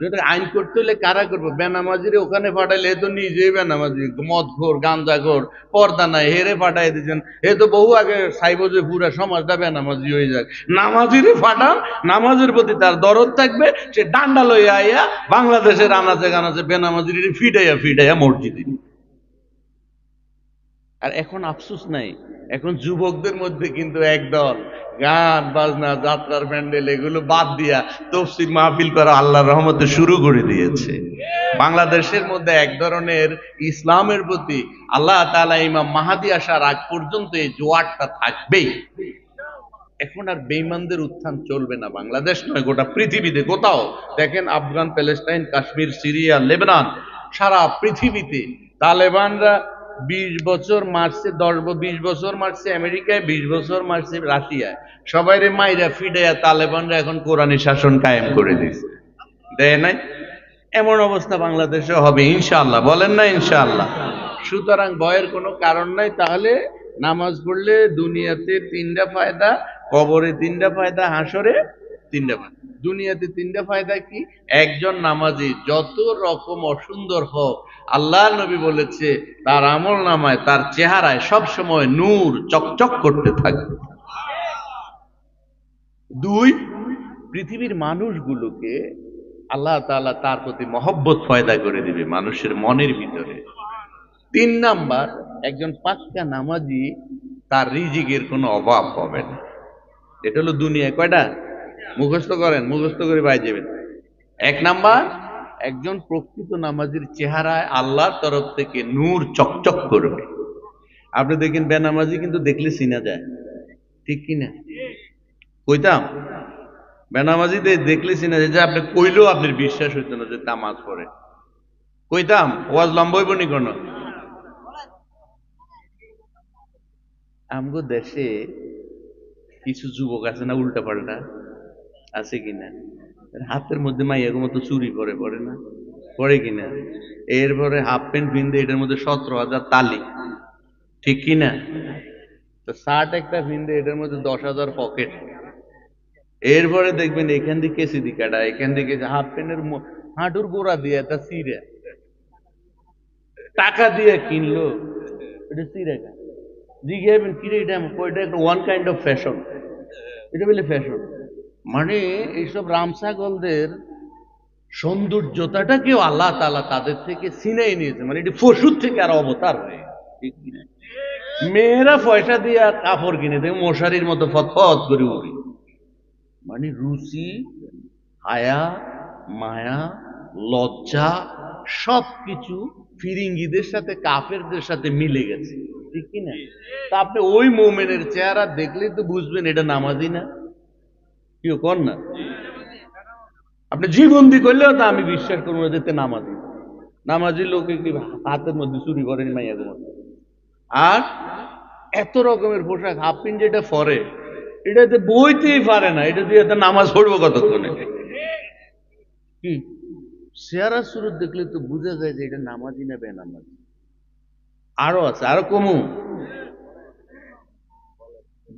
যদি আইন করতে হলে কারা করবো? বেনামাজিরে ওখানে পাঠাইলে এ তো নিজেই বেনামাজি, মদখোর, গাঞ্জাখোর, পর্দা নাই, হেরে পাঠাই দিচ্ছেন। এ তো বহু আগে চাইব যে পুরা সমাজটা বেনামাজি হয়ে যাক। নামাজিরে ফাটান, নামাজের প্রতি তার দরদ থাকবে, সে ডান্ডা লইয়া আইয়া বাংলাদেশের আনাচে কানাচে বেনামাজির ফিটাইয়া ফিটাইয়া মসজিদে। আর এখন আফসোস নাই, এখন যুবকদের মধ্যে কিন্তু একদল গান বাজনা, যাত্রার প্যান্ডেল এগুলো বাদ দিয়া তফসির মাহফিল করা আল্লাহর রহমতে শুরু করে দিয়েছে। বাংলাদেশের মধ্যে এক ধরনের ইসলামের প্রতি আল্লাহ তাআলা ইমাম মাহাদি আসার আগ পর্যন্ত এই জোয়ারটা থাকবেই। এখন আর বেঈমানদের উত্থান চলবে না, বাংলাদেশ নয় গোটা পৃথিবীতে কোথাও দেখেন, Afghan, Palestine, Kashmir, Syria, Lebanon, সারা পৃথিবীতে তালেবানরা 20 বছর মারছে, 20 বছর মারছে আমেরিকায়, 20 বছর মারছে রাশিয়ায়, সবাইরে মাইরা ফিডাইয়া তালেবানরা এখন কোরআনী শাসন কায়েম করে দিয়েছে, দেয় নাই? এমন অবস্থা বাংলাদেশে হবে ইনশাআল্লাহ, বলেন না ইনশাআল্লাহ? সুতরাং ভয়ের কোনো কারণ নাই। তাহলে নামাজ পড়লে দুনিয়াতে 3টা ফায়দা, কবরে 3টা ফায়দা, হাসরে 3টা ফায়দা। দুনিয়াতে 3টা ফায়দা কি? একজন নামাজি যত রকম অসুন্দর হোক, আল্লাহর নবী বলেছে তার আমল নামায়, তার চেহারায় সব সময় নূর চকচক করতে থাকবে। 2, পৃথিবীর মানুষগুলোকে আল্লাহ তাআলা তার প্রতি মহব্বত পয়দা করে দিবে মানুষের মনের ভিতরে। 3 নাম্বার, একজন পাক্কা নামাজি তার রিজিকের কোনো অভাব হবে না। এটা হলো দুনিয়ায় কয়টা? মুখস্থ করেন, মুখস্থ করে পাই যাবেন। 1 নাম্বার, একজন প্রকৃত নামাজির চেহারায় আল্লাহর তরফ থেকে নূর চকচক করবে। আপনি দেখেন বেনামাজি কিন্তু দেখলে চিনা যায়, ঠিক কিনা? কইতাম বেনামাজি দেখলে চিনা যায়, যে আপনি কইলেও আপনার বিশ্বাস হইতো না যে নামাজ পড়ে। কইতাম ওয়াজ লম্বা হইব নি কোনো? আমগো দেশে কিছু যুবক আছে না উল্টা পাল্টা, আছে কিনা? হাতের মধ্যে মাইয়াগো মতো চুরি করে, পড়ে না? পড়ে কিনা? এরপরে হাফ প্যান্ট পিনতে, এটার মধ্যে 17,000 তালি, ঠিক কিনা? তো শার্ট একটা পিনতে, এটার মধ্যে 10,000 পকেট। এরপরে দেখবেন এখান থেকে সিধি কাটা, এখান থেকে হাফ প্যান্টের হাঁটুর গোড়া দিয়ে একটা সিরে টাকা দিয়ে কিনলো, এটা সিরে জিজ্ঞাসা কিরে এটা একটা ওয়ান কাইন্ড অফ ফ্যাশন, এটা বলে ফ্যাশন। মানে এইসব রামছাগলদের সৌন্দর্যতাটাকেও আল্লাহ তাআলা তাদের থেকে ছিনাই নিয়েছে, মানে এটি পশুর থেকে আর অবতার হয়ে, ঠিক কিনা? মেয়েরা পয়সা দিয়ে কাপড় কিনে দেয়, মশারির মতো ফতফত করে উড়ি। মানে রুচি, হায়া, মায়া, লজ্জা সবকিছু ফিরিঙ্গিদের সাথে, কাফেরদের সাথে মিলে গেছে, ঠিক কিনা? তা আপনি ওই মোমেনের চেহারা দেখলেই তো বুঝবেন এটা নামাজি না। কেউ কর না, আপনি জীবন্দি করলেও তা আমি বিশ্বাস করবো না যেতে নামাজি। নামাজি লোকে কি হাতের মধ্যে চুরি করেন মাইয়াদের মধ্যে? আর এত রকমের পোশাক, হাফ প্যান্ট যেটা পরে, এটাতে বইতেই পারে না, এটা দিয়ে নামাজ পড়বো কতক্ষণে? কি চেহারা সুরত দেখলে তো বোঝা যায় যে এটা নামাজি না বেনামাজি। আরো আছে, আরো কমু।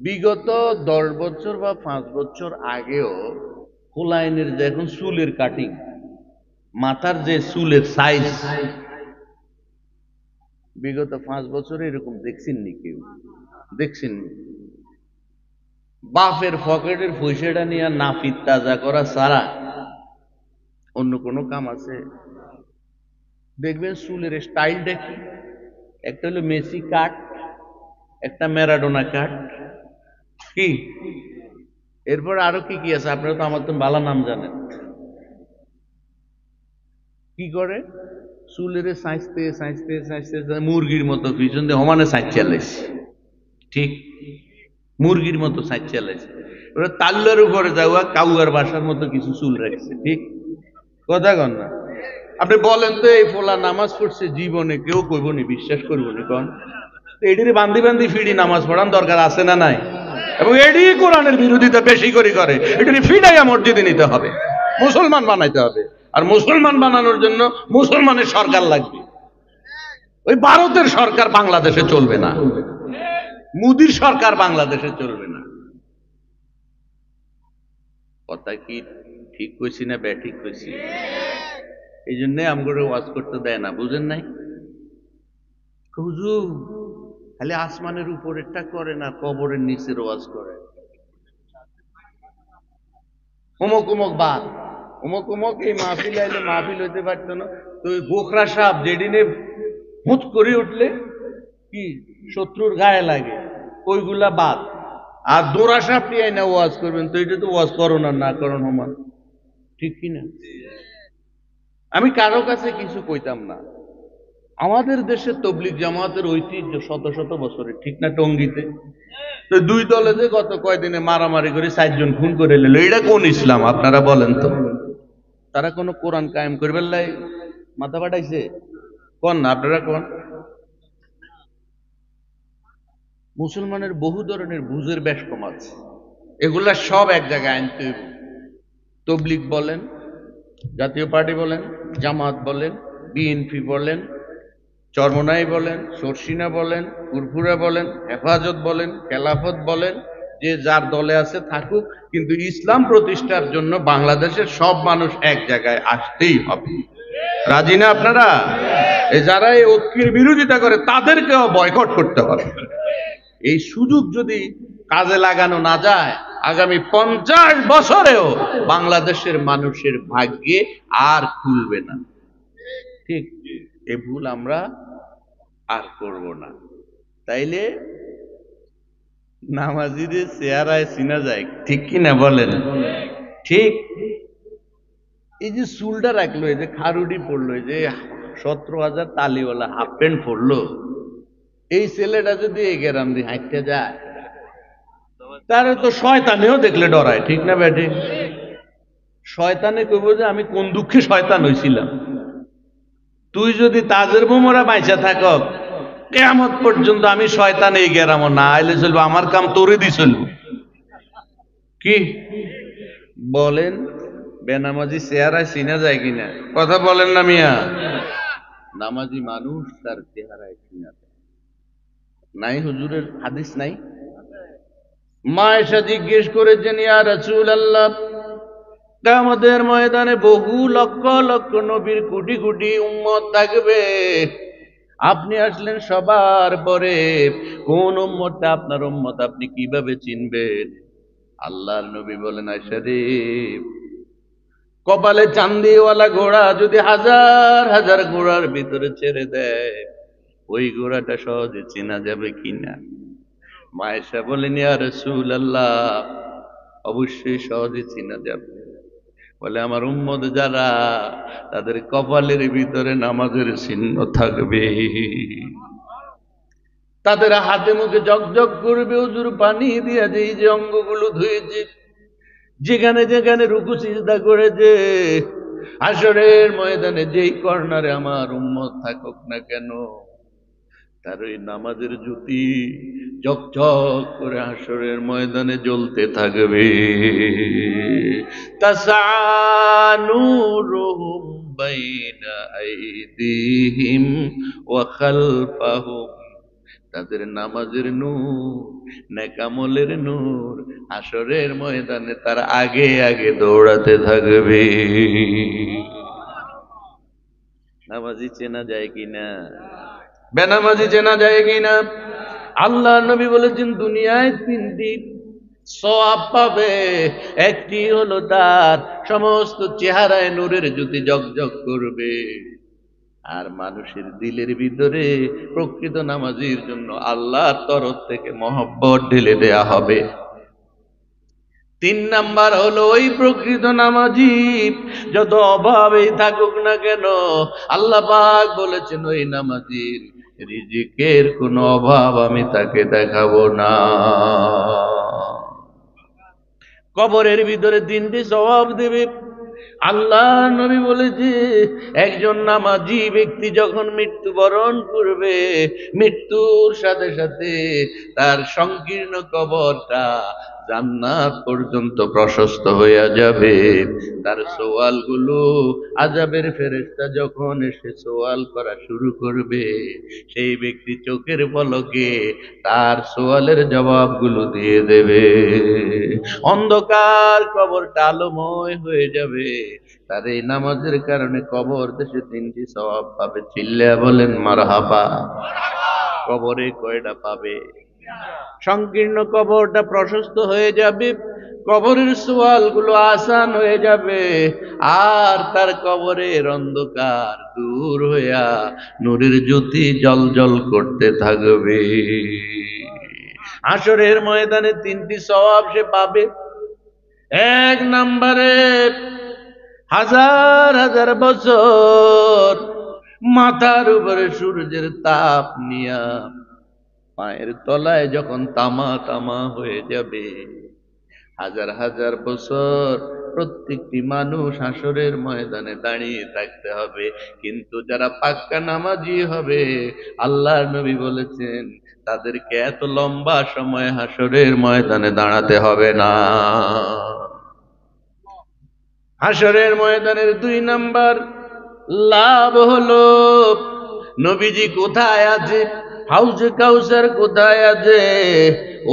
বিগত 10 বছর বা 5 বছর আগেও হুলাইনের যে এখন চুলের কাটিং, মাথার যে চুলের সাইজ, বিগত 5 বছরে এরকম দেখছেননি কেউ? দেখছেননি? বাপের পকেটের পয়সাটা নিয়ে নাপিত তাজা করা ছাড়া অন্য কোনো কাম আছে? দেখবেন চুলের স্টাইলটা কি, একটা হলো মেসি কাট, একটা ম্যারাডোনা কাট, কি এরপর আরো কি কি আছে? আপনারা তো আমার তো বালা নাম জানেন। কি করে? চুলের সাইজতে সাইজতে সাইজতে মুরগির মতো পিছন দিয়ে সমানে সাইজ চালাইছে, ঠিক? মুরগির মতো সাইজ চালাইছে। ওরা তাল্লার উপরে যাওয়া কাউয়ার বাসার মতো কিছু চুল রাখছে। ঠিক কথা কন না? আপনি বলেন তো এই ফোলা নামাজ পড়ছে জীবনে কেউ কইব নি, বিশ্বাস করব নি কন? এটির বান্দি বান্দি ফিডি নামাজ পড়ান দরকার আছে না নাই? এবং এটি কোরআনের বিরোধিতা বেশি করে এটি ফিডাইয়া মসজিদে নিতে হবে, মুসলমান বানাইতে হবে। আর মুসলমান বানানোর জন্য মুসলমানের সরকার লাগবে। ওই ভারতের সরকার বাংলাদেশে চলবে না, মোদির সরকার বাংলাদেশে চলবে না। কথা কি ঠিক কইছি না ব্যাঠিক কইছি? এই জন্যে আমগরে ওয়াজ করতে দেয় না, বুঝেন নাই? হুজুর খালি আসমানের উপরেরটা করে না, কবরের নিচের ওয়াজ করে। অমুক অমুক বাদ, অমুক অমুক এই মাহফিল আইলে মাহফিল হইতে পারতো না। তো ওই গোখরা সাপ যেদিনে হুঁচ করে উঠলে কি শত্রুর গায়ে লাগে, ওইগুলা বাদ। আর দোরা সাপ নিয়ে না ওয়াজ করবেন, তো এটা তো ওয়াজ করো না করো সমান, ঠিক কিনা? আমি কারো কাছে কিছু কইতাম না। আমাদের দেশে তবলিগ জামাতের ঐতিহ্য শত শত বছরের, ঠিক না? টঙ্গিতে তো দুই দলে যে গত কয়দিনে মারামারি করে 4 জন খুন করে নিল, এটা কোন ইসলাম আপনারা বলেন তো? তারা কোন কোরআন কায়েম করবে লাই মাথা পাঠাইছে? কোন না আপনারা কোন? মুসলমানের বহু ধরনের বুঝের বেশ কম আছে, এগুলা সব এক জায়গায় আনতে হইব। তবলিগ বলেন, জাতীয় পার্টি বলেন, জামাত বলেন, বিএনপি বলেন, চরমনাই বলেন, সরসিনা বলেন, ফুরফুরা বলেন, হেফাজত বলেন, খেলাফত বলেন, যে যার দলে আছে থাকুক, কিন্তু ইসলাম প্রতিষ্ঠার জন্য বাংলাদেশের সব মানুষ এক জায়গায় আসতেই হবে। রাজি না আপনারা? যারা এই ঐক্যের বিরোধিতা করে তাদেরকেও বয়কট করতে হবে। এই সুযোগ যদি কাজে লাগানো না যায়, আগামী 50 বছরেও বাংলাদেশের মানুষের ভাগ্যে আর খুলবে না। ঠিক, এ ভুল আমরা আর করব না। তাইলে নামাজিদের চেহারায় চিনা যায়, ঠিক কিনা বলেন? ঠিক। এই যে চুলটা রাখলো, এই যে খারুডি পড়লো, এই যে 17,000 তালিওয়ালা হাফ প্যান্ট পড়লো, এই ছেলেটা যদি এই গ্রাম দিয়ে হাঁটতে যায়, তারে তো শয়তানেও দেখলে ডরায়, ঠিক না বেঠে? শয়তানে কইব যে আমি কোন দুঃখে শয়তান হইছিলাম। তুই যদি তাজের বোমরা বাইচা থাক কিয়ামত পর্যন্ত আমি শয়তান এই গেরাম না আইলে চলবো, আমার কাম তোরে দি চলবো। কি বলেন? বেনামাজি চেহারায় চিনা যায় কিনা? কথা বলেন না মিয়া? নামাজি মানুষ তার চেহারায় চিনা যায় নাই। হুজুরের হাদিস নাই? মা এসে জিজ্ঞেস করেছেন, ইয়া রাসূলুল্লাহ, কিয়ামতের ময়দানে বহু লক্ষ লক্ষ নবীর কোটি কোটি উম্মত থাকবে, আপনি আসলেন সবার পরে, কোন উম্মতটা আপনার উম্মত আপনি কিভাবে চিনবেন? আল্লাহর নবী বলেন, আয়েশা রে, কপালে চান্দিওয়ালা ঘোড়া যদি হাজার হাজার ঘোড়ার ভিতরে ছেড়ে দেয়, ওই ঘোড়াটা সহজে চেনা যাবে কিনা? মা আয়েশা বলেন, ইয়া রাসূলুল্লাহ, অবশ্যই সহজে চেনা যাবে। বলে, আমার উম্মত যারা, তাদের কপালের ভিতরে নামাজের চিহ্ন থাকবে, তাদের হাতে মুখে জগজগ করবে হুজুর পানি দিয়া, যেই যে অঙ্গগুলো ধুয়েছে, যেখানে যেখানে রুকু সিজদা করেছে, হাশরের ময়দানে যেই কর্নারে আমার উম্মত থাকুক না কেন, তার ওই নামাজের জ্যোতি ঝকঝক করে হাশরের ময়দানে জ্বলতে থাকবে। তাসানুরুহুম বাইনা আইদিহিম ওয়া খালফাহুম, তাদের নামাজের নূর, নেকামলের নূর হাশরের ময়দানে তার আগে আগে দৌড়াতে থাকবে। নামাজি চেনা যায় কিনা? বেনামাজি চেনা যায় কিনা? আল্লাহ নবী বলেছেন, দুনিয়ায় 3টি সওয়াব পাবে। একটি হলো তার সমস্ত চেহারায় নূরের জ্যোতি জগজগ করবে, আর মানুষের দিলের ভিতরে প্রকৃত নামাজির জন্য আল্লাহর তরফ থেকে মহব্বত ঢেলে দেয়া হবে। 3 নাম্বার হলো, ওই প্রকৃত নামাজি যত অভাবেই থাকুক না কেন, আল্লাহ পাক বলেছেন ওই নামাজির রিজিকের কোনো অভাব আমি তাকে দেখাবো না। কবরের ভিতরে 3টি সওয়াব দেবে। আল্লাহ নবী বলেছে, একজন নামাজি ব্যক্তি যখন মৃত্যুবরণ করবে, মৃত্যুর সাথে সাথে তার সংকীর্ণ কবরটা জান্নাত পর্যন্ত প্রশস্ত হইয়া যাবে। তার সওয়ালগুলো আযাবের ফেরেশতা যখন এসে সওয়াল করা শুরু করবে, সেই ব্যক্তি চোখের পলকে তার সওয়ালের জবাবগুলো দিয়ে দেবে। অন্ধকার কবরটা আলোময় হয়ে যাবে। তার এই নামাজের কারণে কবর দেশে 3টি সওয়াব পাবে। চিল্লা বলেন মারহাবা। কবরে কয়টা পাবে? সংকীর্ণ কবরটা প্রশস্ত হয়ে যাবে, কবরের সওয়ালগুলো আসান হয়ে যাবে, আর তার কবরের অন্ধকার দূর হইয়া নূরের জ্যোতি জ্বলজ্বল করতে থাকবে। হাশরের ময়দানে 3টি সওয়াব সে পাবে। 1 নম্বরে, হাজার হাজার বছর মাথার উপরে সূর্যের তাপ নিয়া পায়ের তলায় যখন তামা তামা হয়ে যাবে, হাজার হাজার বছর প্রত্যেকটি মানুষ হাশরের ময়দানে দাঁড়িয়ে থাকতে হবে। কিন্তু যারা পাক্কা নামাজি হবে, আল্লাহর নবী বলেছেন, তাদেরকে এত লম্বা সময় হাশরের ময়দানে দাঁড়াতে হবে না। হাশরের ময়দানের 2 নাম্বার লাভ হলো, নবীজি কোথায় আছে, হাউজে কাউসার কোথায় আছে,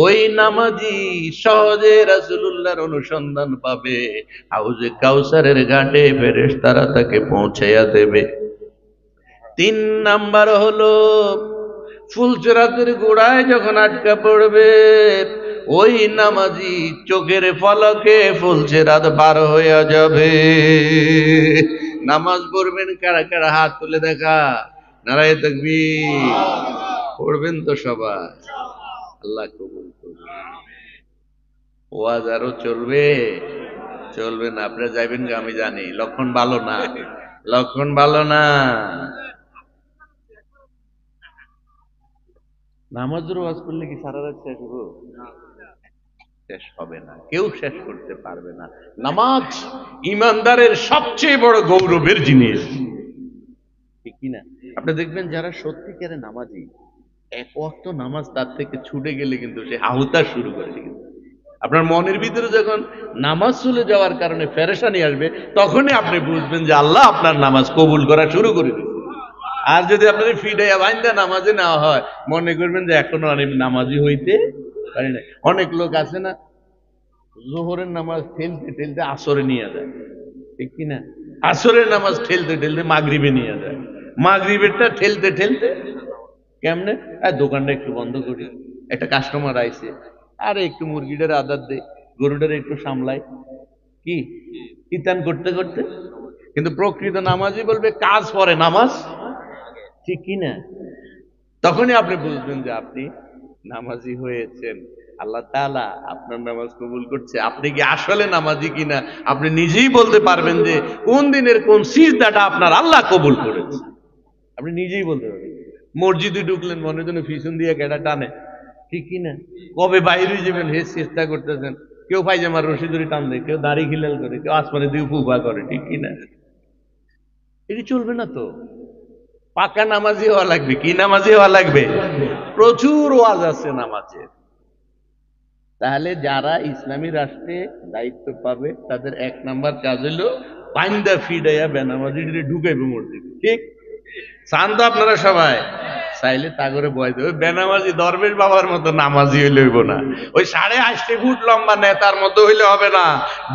ওই নামাজি সহজে রাসূলুল্লাহর অনুসন্ধান পাবে। হাউজে কাউসারের ঘাটে ফেরেশতারা তাকে পৌঁছাইয়া দেবে। 3 নাম্বার হলো, ফুলচরাতের গোড়ায় যখন আটকা পড়বে, ওই নামাজি চোখের পলকে ফুলচেরাত পার হইয়া যাবে। নামাজ পড়বেন কারা কারা? হাত তুলে দেখা। নারায়ে তাকবীর। পড়বেন তো সবাই? আল্লাহ কবুল করুন। ওয়াজ আরো চলবে? চলবে না? আপনারা যাইবেন, আমি জানি। লক্ষণ ভালো না, লক্ষণ ভালো না। নামাজের ওয়াজ করলে কি সারা রাত শেষ হবে? শেষ হবে না, কেউ শেষ করতে পারবে না। নামাজ ইমানদারের সবচেয়ে বড় গৌরবের জিনিস, ঠিক কিনা? আপনি দেখবেন যারা সত্যিকারের নামাজি, 1 ওয়াক্ত নামাজ তার থেকে ছুটে গেলে কিন্তু সে হাহুতা শুরু করে দিবে। আপনার মনের ভিতরে যখন নামাজ চলে যাওয়ার কারণে পেরেশানি আসবে, তখনই আপনি বুঝবেন যে আল্লাহ আপনার নামাজ কবুল করা শুরু করে দিয়েছে। আর যদি আপনার ফিডাইয়া বাইন্দা নামাজে নেওয়া হয়, মনে করবেন যে এখনো আমি নামাজি হইতে পারি না। অনেক লোক আছে না, জোহরের নামাজ ঠেলতে ঠেলতে আসরে নিয়ে যায়, ঠিক কিনা? আসরের নামাজ ঠেলতে ঠেলতে মাগরিবে নিয়ে যায়, মাগরিবেরটা ঠেলতে ঠেলতে কেমনে, দোকানটা একটু বন্ধ করি, একটা কাস্টমার আইছে, আরে একটু মুরগিটার আদার দে, গরুটার একটু সামলাই, কি ইতান করতে করতে। কিন্তু প্রকৃত নামাজি বলবে কাজ পরে নামাজ, ঠিক কিনা? তখনই আপনি বুঝবেন যে আপনি নামাজি হয়েছেন। আল্লাহ তাআলা আপনার নামাজ কবুল করছে। আপনি কি আসলে নামাজি কিনা আপনি নিজেই বলতে পারবেন যে কোন দিনের কোন সিজদাটা আপনার আল্লাহ কবুল করেছে, আপনি নিজেই বলতে পারবেন। মসজিদে ঢুকলেন, মনে যেন পিছন দিয়ে কেটা টানে, ঠিক কিনা? কবে বাইরে যাবেন হে চেষ্টা করতেছেন। কেউ পায়জামার রশি ধরে টান দেয়, কেউ দাড়ি খিলাল করে, কেউ আসমানে দিয়ে ফুফা করে, ঠিক কিনা? এটি চলবে না তো। পাকা নামাজি হওয়া লাগবে। কি নামাজি হওয়া লাগবে? প্রচুর ওয়াজ আছে নামাজের। তাহলে যারা ইসলামী রাষ্ট্রে দায়িত্ব পাবে, তাদের 1 নাম্বার কাজ হলো বাইন্দা ফিডাইয়া বেনামাজি ঢুকাইবে মসজিদে, ঠিক? চান তো আপনারা সবাই? চাইলে তা করে বয় দেবে। বেনামাজি দরবেশ বাবার মতো নামাজি হইলে হইব না, ওই 8.5 ফুট লম্বা নেতার মতো হইলে হবে না।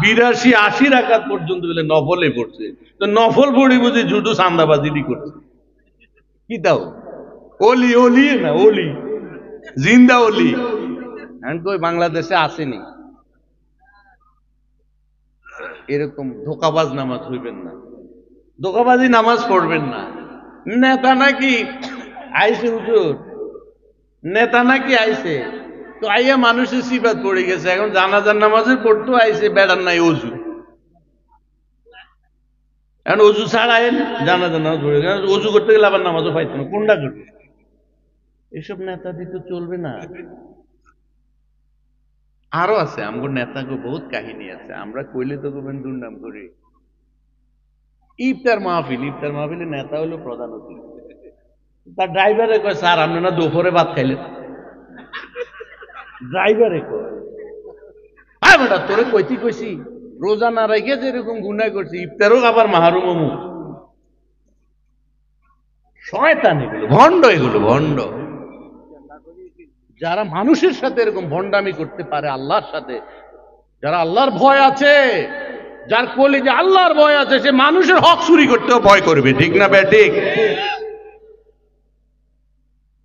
82-80 রাকাত পর্যন্ত হইলে নফলে পড়ছে, তো নফল পড়ি বুঝি শুধু চান্দাবাজি করছে, কি দাও? ওলি ওলি না, ওলি জিন্দা ওলি। কই বাংলাদেশে আসেনি। এরকম ধোকাবাজ নামাজ হইবেন না, ধোকাবাজি নামাজ পড়বেন না। নেতা নাকি আইছে হুজুর, নেতা নাকি আইছে, তো আইয়া মানুষের সিফাত পড়ে গেছে, এখন জানাজার নামাজে পড়তো আইছে, বেড়ার নাই অজু, এখন অজু ছাড়া জানাজার নামাজ পড়ে গেছে, অজু করতে গেলে আবার নামাজও পাইতো না, কোনটা করবে? এসব নেতা দিতে চলবে না। আরো আছে আমগো নেতাকে বহুত কাহিনী আছে, আমরা কইলে তো করবেন দুর্নাম করি। ইফতার মাহফিলে নেতা হলো প্রধান অতিথি। তার ড্রাইভারে কয়, স্যার আপনি না দুপুরে ভাত খাইলেন? ড্রাইভারে কয়, হ্যাঁ বেটা তোরে কইতি কইছি রোজা না রাখে যে এরকম গুনাহ করছি, ইফতারও আবার মাহরুম হমু। শয়তান এগুলো, ভণ্ড এগুলো, ভণ্ড। যারা মানুষের সাথে এরকম ভণ্ডামি করতে পারে আল্লাহর সাথে, যারা আল্লাহর ভয় আছে, যার কোলে যে আল্লাহর ভয় আছে, সে মানুষের হক চুরি করতেও ভয় করবে, ঠিক না বে ঠিক?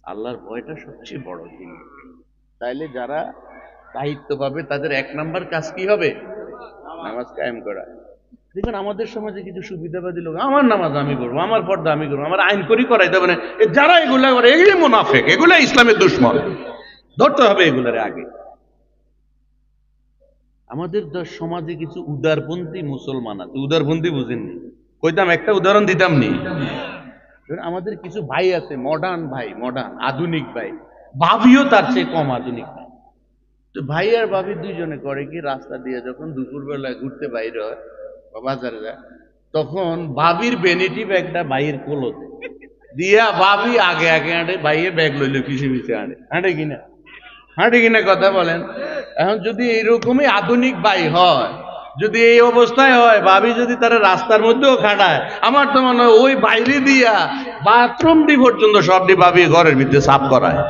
আল্লাহর ভয়টা সবচেয়ে বড় জিনিস। তাইলে যারা দায়িত্ব পাবে তাদের এক নাম্বার কাজ কি হবে? নামাজ কায়েম করা। দেখবেন আমাদের সমাজে কিছু সুবিধাবাদী লোক, আমার নামাজ আমি করবো, আমার পর্দা আমি করবো, আমার আইন করি করাই দেবে না। যারা এগুলা করে এগুলি মুনাফেক, এগুলা ইসলামের দুশ্মন, ধরতে হবে এগুলার আগে। আমাদের সমাজে কিছু উদারপন্থী মুসলমান আছে। উদারপন্থী বুঝেননি? কইতাম একটা উদাহরণ দিতাম নি। আমাদের কিছু ভাই আছে মডার্ন ভাই, মডার্ন আধুনিক ভাই, ভাবিও তার চেয়ে কম আধুনিক ভাই। তো ভাই আর ভাবি দুইজনে করে কি, রাস্তা দিয়ে যখন দুপুর বেলায় ঘুরতে বাইরে হয় বা বাজারে যায়, তখন ভাবির ভ্যানিটি ব্যাগটা ভাইয়ের কোলতে দিয়া ভাবি আগে আগে হাঁটে, ভাইয়ের ব্যাগ লইলে পিছিয়ে পিছিয়ে হাঁটে। হাঁটে কিনা? হাঁটে কিনা কথা বলেন? এখন যদি এইরকমই আধুনিক ভাই হয়, যদি এই অবস্থায় হয়, ভাবি যদি তারা রাস্তার মধ্যেও খাটায়, আমার তো মনে হয় ওই বাইরে দিয়া বাথরুম দি পর্যন্ত সব দি ভাবি ঘরের ভিতরে সাফ করায়।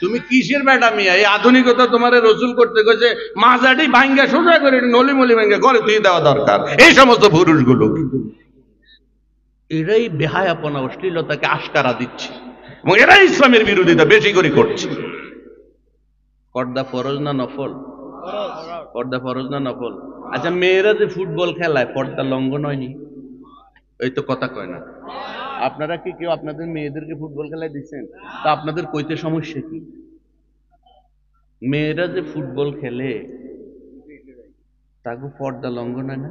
তুমি কিসের বেটা মিয়া? এই আধুনিকতা তোমারে রসুল করতে গেছে মাজাটি ভাঙ্গা সোজা করে নলিমলি ভাঙ্গা ঘরে তুই দেওয়া দরকার। এই সমস্ত পুরুষগুলো এরাই বেহায়াপনা অশ্লীলতাকে আশকারা দিচ্ছে এবং এরাই ইসলামের বিরোধিতা বেশি করে করছে। পর্দা ফরজ না নফল? পর্দা ফরজ না নফল? আচ্ছা, মেয়েরা যে ফুটবল খেলায় পর্দা লঙ্ঘন হয়নি? এই তো কথা কয় না। আপনারা কি কেউ আপনাদের মেয়েদেরকে ফুটবল খেলায় দিচ্ছেন? তা আপনাদের কইতে সমস্যা কি? মেয়েরা যে ফুটবল খেলে তাকে পর্দা লঙ্ঘন হয় না?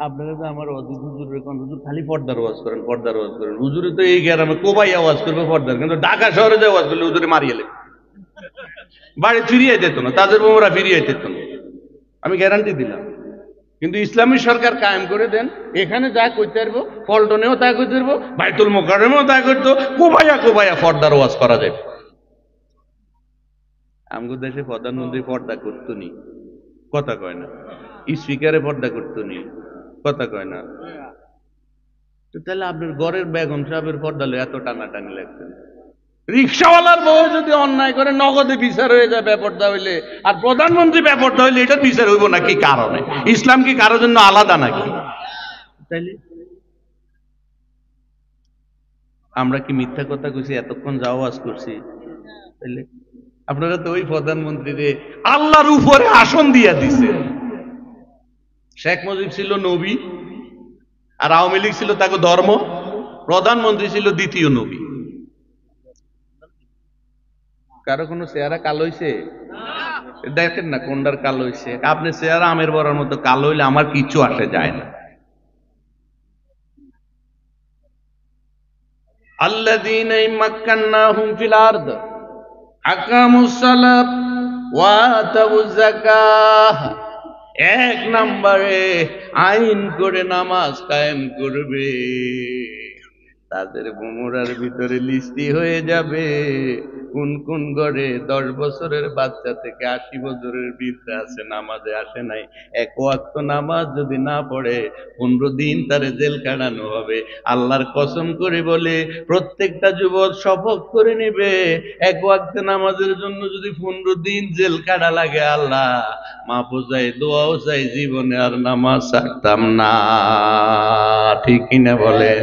আপনারা তো আমার অদ্ভুত হুজুরের কোন হুজুর খালি পর্দার ওয়াজ করেন, পর্দার ওয়াজ করেন। হুজুরে তো এই গ্রামে কোবাই আওয়াজ করবে পর্দার, কিন্তু ঢাকা শহরে যে আওয়াজ করলে হুজুরে মারিয়ে লেবে, বাড়ি ফিরিয়ে যেত না, তাদের বোমরা ফিরিয়ে যেত না, আমি গ্যারান্টি দিলাম। কিন্তু ইসলামী সরকার কায়েম করে দেন, এখানে যা করতে পারবো, পল্টনেও তা করতে পারবো, বাইতুল মোকাররমেও তা করতো, কোবাইয়া কোবাইয়া পর্দার ওয়াজ করা যাবে। আমগো দেশে প্রধানমন্ত্রী পর্দা করতো নি? কথা কয় না। স্পিকারে পর্দা করতো নি? কথা কয় না। তো তাহলে আপনার ঘরের বেগম সাহেবের পর্দা লয়ে এত টানাটানি লাগছে? রিক্সাওয়ালার বউ যদি অন্যায় করে নগদে বিচার হয়ে যায় বেপর্দা হইলে, আর প্রধানমন্ত্রী বেপর্দা হইলে এটার বিচার হইব না? কি কারণে? ইসলাম কি কারোর জন্য আলাদা নাকি? তাইলে আমরা কি মিথ্যা কথা কইছি? এতক্ষণ যাও আওয়াজ করছি। তাইলে আপনারা তো ওই প্রধানমন্ত্রীরে আল্লাহর উপরে আসন দিয়া দিছে। শেখ মুজিব ছিল নবী, আর আওয়ামী লীগ ছিল তাকে ধর্ম, প্রধানমন্ত্রী ছিল দ্বিতীয় নবী। কারো কোনো চেহারা কালো হইছে? দেখেন না কোনটার কালো হইছে। আপনি চেহারা আমের বড়ার মতো কালো হইলে আমার কিছু আসে যায় না। আল্লাযীনা মাক্কান্নাহুম ফিল আরদ আকামুস সালাত ওয়া আতাউয যাকাহ। এক নম্বরে আইন করে নামাজ কায়েম করবে, তাদের বোমরার ভিতরে লিস্টি হয়ে যাবে কোন কোন ঘরে 10 বছরের বাচ্চা থেকে 80 বছরের বৃদ্ধ আছে, নামাজে আসে নাই। এক ওয়াক্ত নামাজ যদি না পড়ে 15 দিন তারে জেল কাটানো হবে। আল্লাহর কসম করে বলে প্রত্যেকটা যুবক শপথ করে নেবে, এক ওয়াক্ত নামাজের জন্য যদি 15 দিন জেল কাটা লাগে, আল্লাহ মাফও চাই, দোয়াও চাই, জীবনে আর নামাজ ছাড়তাম না। ঠিক কিনা বলে?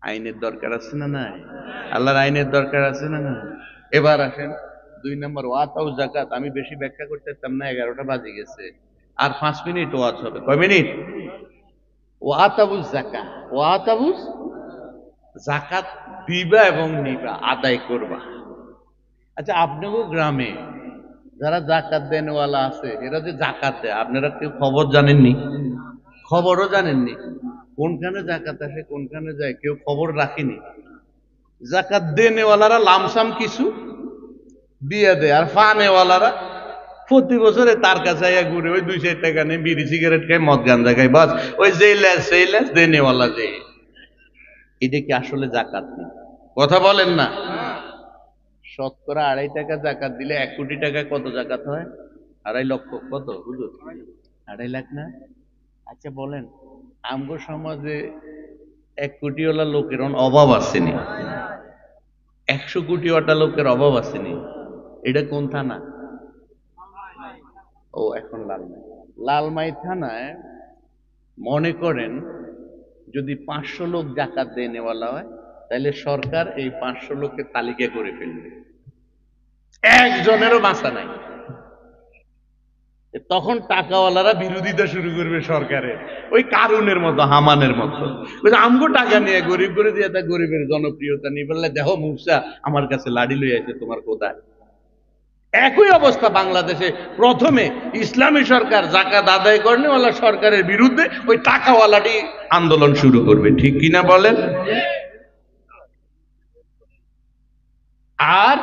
আইনের দরকার আছে না নাই? আল্লাহর আইনের দরকার আছে না না? এবার আসেন 2 নম্বর, ওয়াতাউ যাকাত। আমি বেশি ব্যাখ্যা করতে চাইতাম না, 11টা বাজে গেছে, আর 5 মিনিট ওয়াজ হবে। কয় মিনিট? ওয়াতাউ যাকাত। ওয়াতাউ যাকাত দিবা এবং নিবা, আদায় করবা। আচ্ছা, আপনাদের গ্রামে যারা যাকাত দেনওয়ালা আছে, এরা যে যাকাত দেয়, আপনারা কেউ খবর জানেননি? খবরও জানেননি কোনখানে যাকাত আসে কোনখানে যায়, কেউ খবর রাখেনি। জাকাত দেনেওয়ালারা লামসাম কিছু দিয়ে দেয়, আর ফানেওয়ালারা প্রতি বছরে তার কাছে ঘুরে ওই 2-4 টাকা নিয়ে বিড়ি সিগারেট খায়, মদ গাঞ্জা খায়, বাস ওই যেই লেস সেই লেস দেনেওয়ালা যে। এটা কি আসলে জাকাত নেই? কথা বলেন না। শতকরা 2.5 টাকা জাকাত দিলে 1 কোটি টাকা কত জাকাত হয়? 2.5 লক্ষ কত হুজুর? 2.5 লাখ না? আচ্ছা বলেন, আমগো সমাজে 1 কোটিওয়ালা লোকের অভাব আসেনি? 100 কোটিওয়ালা লোকের অভাব আসেনি? এটা কোন থানা? ও এখন লালমাই। লালমাই থানায় মনে করেন যদি 500 লোক জাকাত দিয়ে নেওয়ালা হয়, তাহলে সরকার এই 500 লোকের তালিকা করে ফেলবে, একজনেরও বাঁচা নাই। তখন টাকাওয়ালারা বিরোধিতা শুরু করবে সরকারের, ওই কারুনের মতো, হামানের মতো। আমগো টাকা নিয়ে গরিব করে দিয়ে তা গরিবের জনপ্রিয়তা নিয়ে বললে, দেখো মুসা আমার কাছে লাড়ি লই আছে, তোমার কোথায়? একই অবস্থা বাংলাদেশে। প্রথমে ইসলামী সরকার জাকাত আদায় করেনওয়ালা সরকারের বিরুদ্ধে ওই টাকাওয়ালাটি আন্দোলন শুরু করবে, ঠিক কিনা বলেন? আর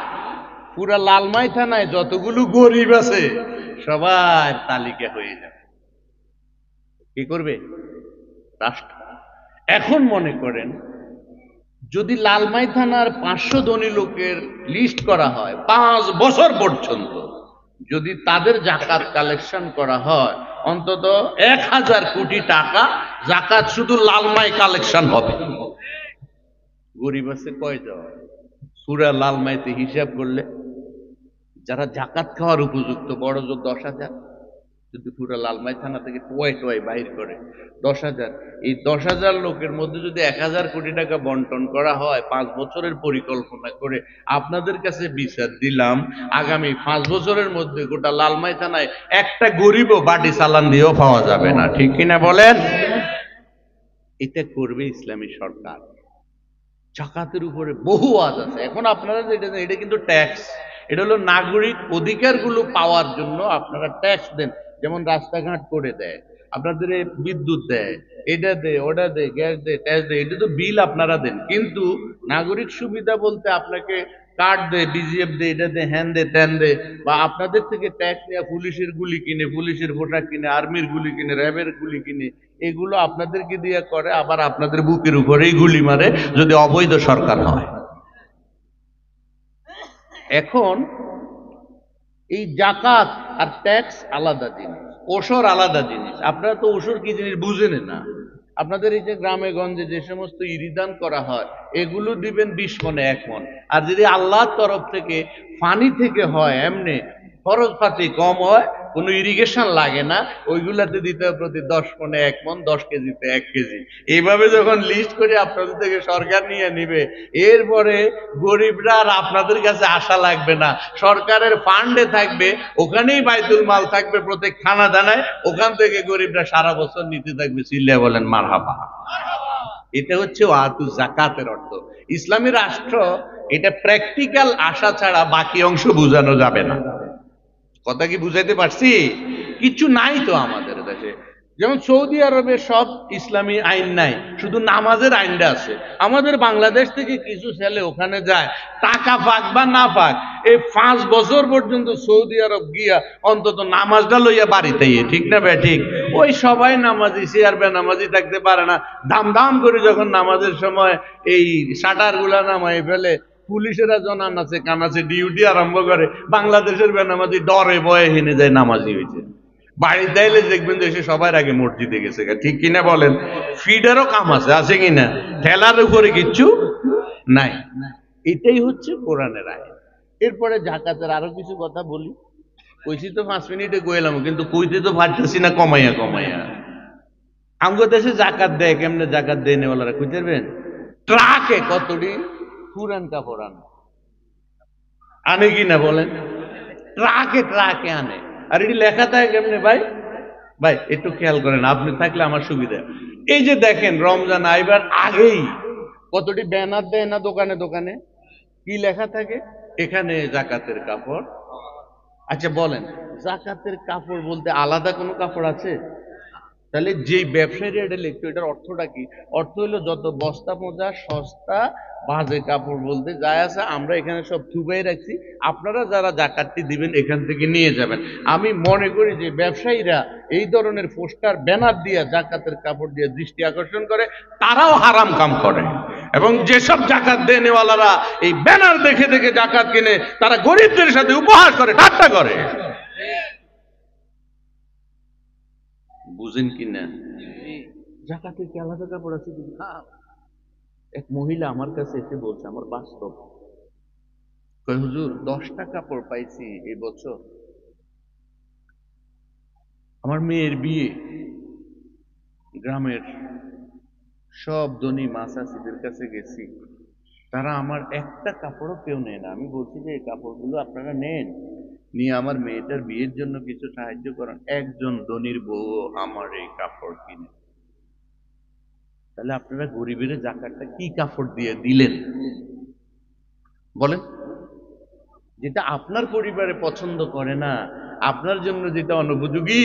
পুরা লালমাই থানায় যতগুলো গরিব আছে সবার তালিকা হয়ে যাবে। কি করবে রাষ্ট্র? এখন মনে করেন যদি লালমাই থানার 500 ধনী লোকের লিস্ট করা হয় 5 বছর পর্যন্ত, যদি তাদের জাকাত কালেকশন করা হয় অন্তত 1000 কোটি টাকা জাকাত শুধু লালমাই কালেকশন হবে। গরিব আছে কয়জন? পুরা লালমাইতে হিসাব করলে যারা জাকাত খাওয়ার উপযুক্ত বড় জোর 10,000। যদি পুরা লালমাই থানা থেকে টোয়াই টোয়াই বাহির করে 10,000, এই 10,000 লোকের মধ্যে যদি 1000 কোটি টাকা বন্টন করা হয় 5 বছরের পরিকল্পনা করে, আপনাদের কাছে বিচার দিলাম আগামী 5 বছরের মধ্যে গোটা লালমাই থানায় একটা গরিবও বাটি চালান দিয়েও পাওয়া যাবে না, ঠিক কিনা বলেন? এটা করবে ইসলামী সরকার। জাকাতের উপরে বহু আজ আছে। এখন আপনারা যেটা, এটা কিন্তু ট্যাক্স, এটা হলো নাগরিক অধিকারগুলো পাওয়ার জন্য আপনারা ট্যাক্স দেন। যেমন রাস্তাঘাট করে দেয়, আপনাদের বিদ্যুৎ দেয়, এটা দেয়, ওটা দেয়, গ্যাস দেয়, ট্যাক্স দেয়, এটা তো বিল আপনারা দেন। কিন্তু নাগরিক সুবিধা বলতে আপনাকে কার্ড দেয়, বিজিএফ দেয়, এটা দেয়, হ্যান দেয়, ত্যান দেয়, বা আপনাদের থেকে ট্যাক্স নেওয়া পুলিশের গুলি কিনে, পুলিশের পোশাক কিনে, আর্মির গুলি কিনে, র্যাবের গুলি কিনে, এগুলো আপনাদেরকে দিয়ে করে, আবার আপনাদের বুকের উপরেই গুলি মারে যদি অবৈধ সরকার হয়। এখন এই জাকাত আর ট্যাক্স আলাদা জিনিস, ওসর আলাদা জিনিস। আপনারা তো ওসর কি জিনিস বুঝেন না। আপনাদের এই যে গ্রামে গঞ্জে যে সমস্ত ইরিদান করা হয়, এগুলো দিবেন 20 মনে 1 মন। আর যদি আল্লাহর তরফ থেকে ফানি থেকে হয়, এমনি খরচ পাতি কম হয়, কোনো ইরিগেশন লাগে না, ওইগুলাতে দিতে হবে প্রতি 10 মনে 1 মন, 10 কেজিতে 1 কেজি। এইভাবে যখন লিস্ট করে আপনাদের থেকে সরকার নিয়ে নিবে, এরপরে গরিবরা আর আপনাদের কাছে আশা লাগবে না, সরকারের ফান্ডে থাকবে, ওখানেই বাইতুল মাল থাকবে প্রত্যেক থানা দানায়, ওখান থেকে গরিবরা সারা বছর নিতে থাকবে। চিল্লায়া বলেন মারহাবা। এটা হচ্ছে ওয়াতু জাকাতের অর্থ। ইসলামী রাষ্ট্র এটা প্র্যাকটিক্যাল আশা ছাড়া বাকি অংশ বোঝানো যাবে না। কথা কি বুঝাইতে পারছি? কিছু নাই তো আমাদের দেশে। যেমন সৌদি আরবে সব ইসলামী আইন নাই, শুধু নামাজের আইনটা আছে। আমাদের বাংলাদেশ থেকে কিছু ছেলে ওখানে যায়, টাকা পাক বা না পাক, এই 5 বছর পর্যন্ত সৌদি আরব গিয়া অন্তত নামাজটা লইয়া বাড়িতে, ঠিক না বে ঠিক? ওই সবাই নামাজি, সে আর বেনামাজি থাকতে পারে না। দাম দাম করে যখন নামাজের সময় এই শাটার গুলা নামাই ফেলে, পুলিশেরা জনান আছে কানাছে ডিউটি আরম্ভ করে, বাংলাদেশের বেনামাজি ডরে ভয়ে হেনে যায় নামাজি হয়েছে। বাড়িতে এলে দেখবেন দেশে সবার আগে মসজিদে গেছে, ঠিক কিনা বলেন? ফিডারও কাম আছে, আছে কিনা? ঠেলার উপরে কিচ্ছু নাই। এটাই হচ্ছে কোরআনের আইন। এরপরে জাকাতের আরো কিছু কথা বলি। কইছি তো 5 মিনিটে কইলাম, কিন্তু কইতে তো পারতেছি না কমাইয়া কমাইয়া। আমগো দেশে জাকাত দেয় কেমনে? জাকাত দেয় নেওয়ালারা কইতে পারবেন? ট্রাকে কতটি পুরান কাপড় আনে কিনা বলেন? ট্রাকে ট্রাকে আনে। আর এটি লেখা থাকে কেমনে ভাই? ভাই একটু খেয়াল করেন, আপনি থাকলে আমার সুবিধা। এই যে দেখেন রমজান আইবার আগেই কতটি ব্যানার দেয় না দোকানে দোকানে, কি লেখা থাকে? এখানে জাকাতের কাপড়। আচ্ছা বলেন, জাকাতের কাপড় বলতে আলাদা কোনো কাপড় আছে? তাহলে যেই ব্যবসায়ীরা এটা লিখতো, এটার অর্থটা কি? অর্থ হলো যত বস্তা মোজা সস্তা বাজে কাপড় বলতে যাই আছে আমরা এখানে সব থুবাই রাখছি, আপনারা যারা জাকাতটি দিবেন এখান থেকে নিয়ে যাবেন। আমি মনে করি যে ব্যবসায়ীরা এই ধরনের পোস্টার ব্যানার দিয়ে জাকাতের কাপড় দিয়ে দৃষ্টি আকর্ষণ করে, তারাও হারাম কাম করে। এবং যেসব জাকাত দেনেওয়ালারা এই ব্যানার দেখে দেখে জাকাত কিনে, তারা গরিবদের সাথে উপহাস করে, ঠাট্টা করে। বুঝেন কি না? জাকাতের কি আলাদা কাপড় আছে? এক মহিলা আমার কাছে এসে বলছে, আমার বাস্তব, কই হুজুর 10টা কাপড় পাইছি এই বছর, আমার মেয়ের বিয়ে, গ্রামের সব ধনী মাসাসিদের কাছে গেছি, তারা আমার একটা কাপড়ও কেউ নেয় না। আমি বলছি যে এই কাপড়গুলো আপনারা নেন, নিয়ে আমার মেয়েটার বিয়ের জন্য কিছু সাহায্য করেন। একজন ধনীর বউ আমার এই কাপড় কিনে। তাহলে আপনারা গরিবের জাকাতটা কি কাপড় দিয়ে দিলেন বলেন? যেটা আপনার পরিবারে পছন্দ করে না, আপনার জন্য যেটা অনুপযোগী,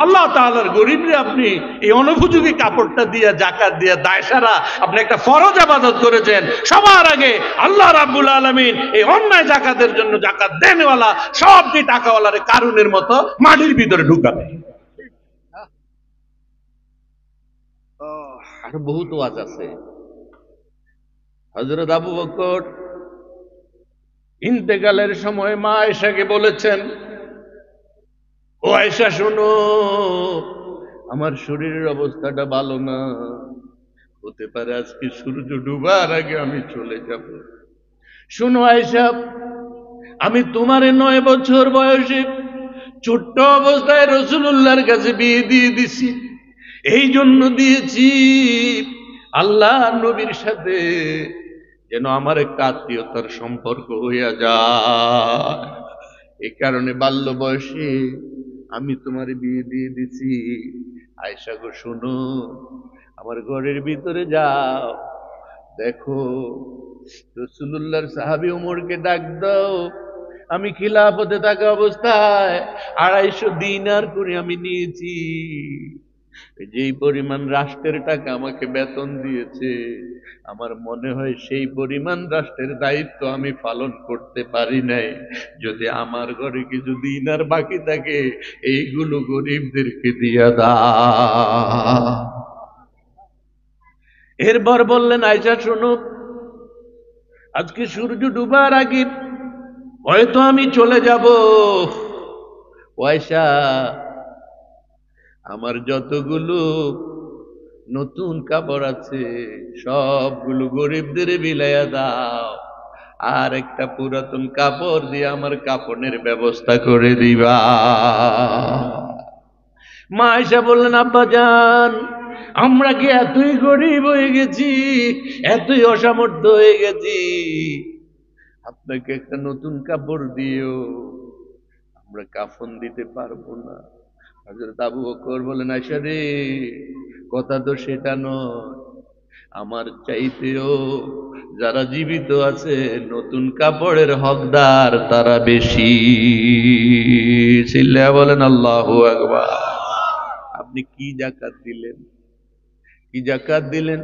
আল্লাহ তাআলার গরিবরে আপনি এই অনুপযোগী কাপড়টা দিয়ে জাকাত দিয়ে দায় সারা আপনি একটা ফরজ ইবাদত করেছেন। সবার আগে আল্লাহ রাব্বুল আলামিন এই অন্যায় জাকাতের জন্য জাকাত দেনেওয়ালা সবটি টাকাওয়ালারে কারুনের মতো মাটির ভিতরে ঢুকাবে। আরো বহুত ওয়াজ আছে। হযরত আবু বকর ইন্তেকালের সময় মা আয়েশাকে বলেছেন, ও আয়েশা শোনো, আমার শরীরের অবস্থাটা ভালো না, হতে পারে আজকে সূর্য ডুবার আগে আমি চলে যাব। শোনো আয়েশা, আমি তোমারে 9 বছর বয়সে ছোট্ট অবস্থায় রাসূলুল্লাহর কাছে বিয়ে দিয়ে দিছি। এই জন্য দিয়েছি আল্লাহ নবীর সাথে যেন আমার একটা আত্মীয়তার সম্পর্ক হইয়া যায়। এই কারণে বাল্য বয়সে আমি তোমার বিয়ে দিয়ে দিছি। আয়েশা গো শোনো, আমার ঘরের ভিতরে যাও, দেখো রাসূলুল্লাহর সাহাবী ওমরকে ডাক দাও, আমি খিলাফতে থাকা অবস্থায় 250 দিনার করে আমি নিয়েছি। যেই পরিমাণ রাষ্ট্রের টাকা আমাকে বেতন দিয়েছে, আমার মনে হয় সেই পরিমাণ রাষ্ট্রের দায়িত্ব আমি পালন করতে পারি নাই। যদি আমার ঘরে কিছু দিনার বাকি থাকে, এইগুলো গরিবদেরকে দিয়া দাও। এরপর বললেন, আয়েশা শোনো, আজকে সূর্য ডুবার আগে হয়তো আমি চলে যাব। আয়েশা, আমার যতগুলো নতুন কাপড় আছে সবগুলো গরিবদের বিলাইয়া দাও, আর একটা পুরাতন কাপড় দিয়ে আমার কাপড়ের ব্যবস্থা করে দিবা। মা আয়েশা বললেন, আব্বা জান, আমরা কি এতই গরিব হয়ে গেছি, এতই অসামর্থ্য হয়ে গেছি, আপনাকে একটা নতুন কাপড় দিও আমরা কাফন দিতে পারবো না? হযরত আবু বকর বলেন, আয়েশা রে, কথা তো সেটা নয়, আমার চাইতেও যারা জীবিত আছে নতুন কাপড়ের হকদার তারা বেশি। চিল্লায়া বলেন আল্লাহু আকবার। আপনি কি জাকাত দিলেন? কি জাকাত দিলেন?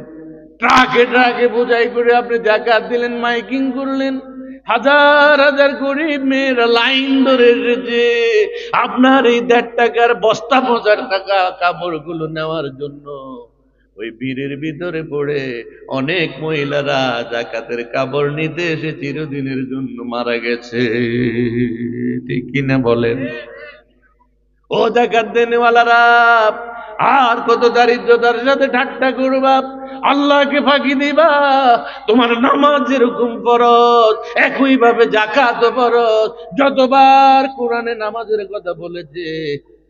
ট্রাকে ট্রাকে বোঝাই করে আপনি জাকাত দিলেন, মাইকিং করলেন, হাজার হাজার গরিব মেয়েরা লাইন ধরে এসেছে আপনার এই 1.5 টাকার বস্তা বোঝার টাকা কাপড়গুলো নেওয়ার জন্য। ওই ভিড়ের ভিতরে পড়ে অনেক মহিলারা জাকাতের কাপড় নিতে এসে চিরদিনের জন্য মারা গেছে। ঠিক কিনা বলেন? ও জাকাত দেনেওয়ালারা, আর কত দারিদ্রতার সাথে ঠাট্টা করবা, আল্লাহকে ফাঁকি দিবা। তোমার নামাজ যেরকম ফরজ, একই ভাবে জাকাত ফরজ। যতবার কোরআনে নামাজের কথা বলেছে,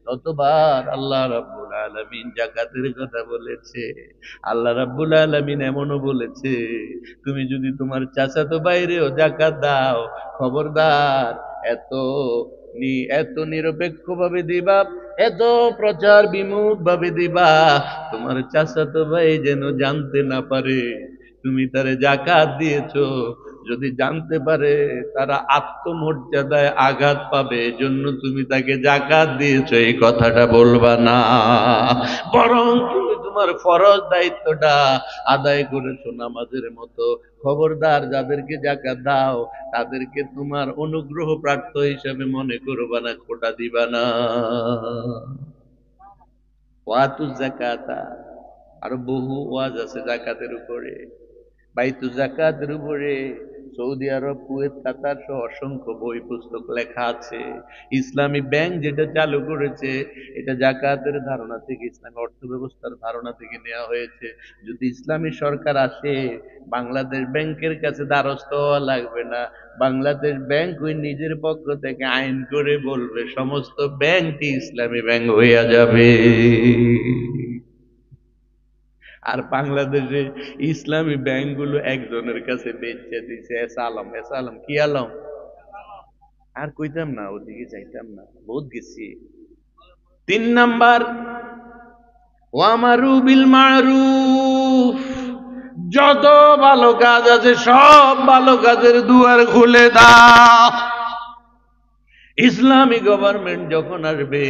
ততবার আল্লাহ রাব্বুল আলামিন জাকাতের কথা বলেছে। আল্লাহ রাব্বুল আলামিন এমনও বলেছে, তুমি যদি তোমার চাচাতো ভাইরেও জাকাত দাও, খবরদার এত নিরপেক্ষ ভাবে দিবা, এত প্রচার বিমুখ ভাবে দিবা, তোমার চাচাতো ভাই যেন জানতে না পারে তুমি তারে জাকাত দিয়েছো। যদি জানতে পারে তারা আত্মমর্যাদায় আঘাত পাবে, এজন্য তুমি তাকে যাকাত দিয়েছো এই কথাটা বলবা না, বরং তুমি তোমার ফরজ দায়িত্বটা আদায় করেছো নামাজের মতো। খবরদার, যাদেরকে যাকাত দাও তাদেরকে তোমার অনুগ্রহ প্রাপ্ত হিসাবে মনে করবা না, খোটা দিবা না। ওয়াতু যাকাতা, আরো বহু ওয়াজ আছে যাকাতের উপরে, বাইতু যাকাতের উপরে। সৌদি আরব, কুয়েত, কাতার সহ অসংখ্য বই পুস্তক লেখা আছে। ইসলামী ব্যাংক যেটা চালু করেছে, এটা যাকাতের ধারণা থেকে, ইসলামী অর্থ ব্যবস্থার ধারণা থেকে নেওয়া হয়েছে। যদি ইসলামী সরকার আসে, বাংলাদেশ ব্যাংকের কাছে দ্বারস্থ হওয়া লাগবে না। বাংলাদেশ ব্যাংক ওই নিজের পক্ষ থেকে আইন করে বলবে সমস্ত ব্যাংকই ইসলামী ব্যাংক হইয়া যাবে। আর বাংলাদেশে ইসলামী ব্যাংকগুলো একজনের কাছে বেচে দিছে, এস আলম। এস আলম কি আলম? আর কইতাম না, ওদিকে যাইতাম না, বহুত গেছি। 3 নাম্বার, ওয়ামারু বিল মারুফ, যত ভালো কাজ আছে সব ভালো কাজের দুয়ার খুলে দাও। ইসলামী গভর্নমেন্ট যখন আসবে,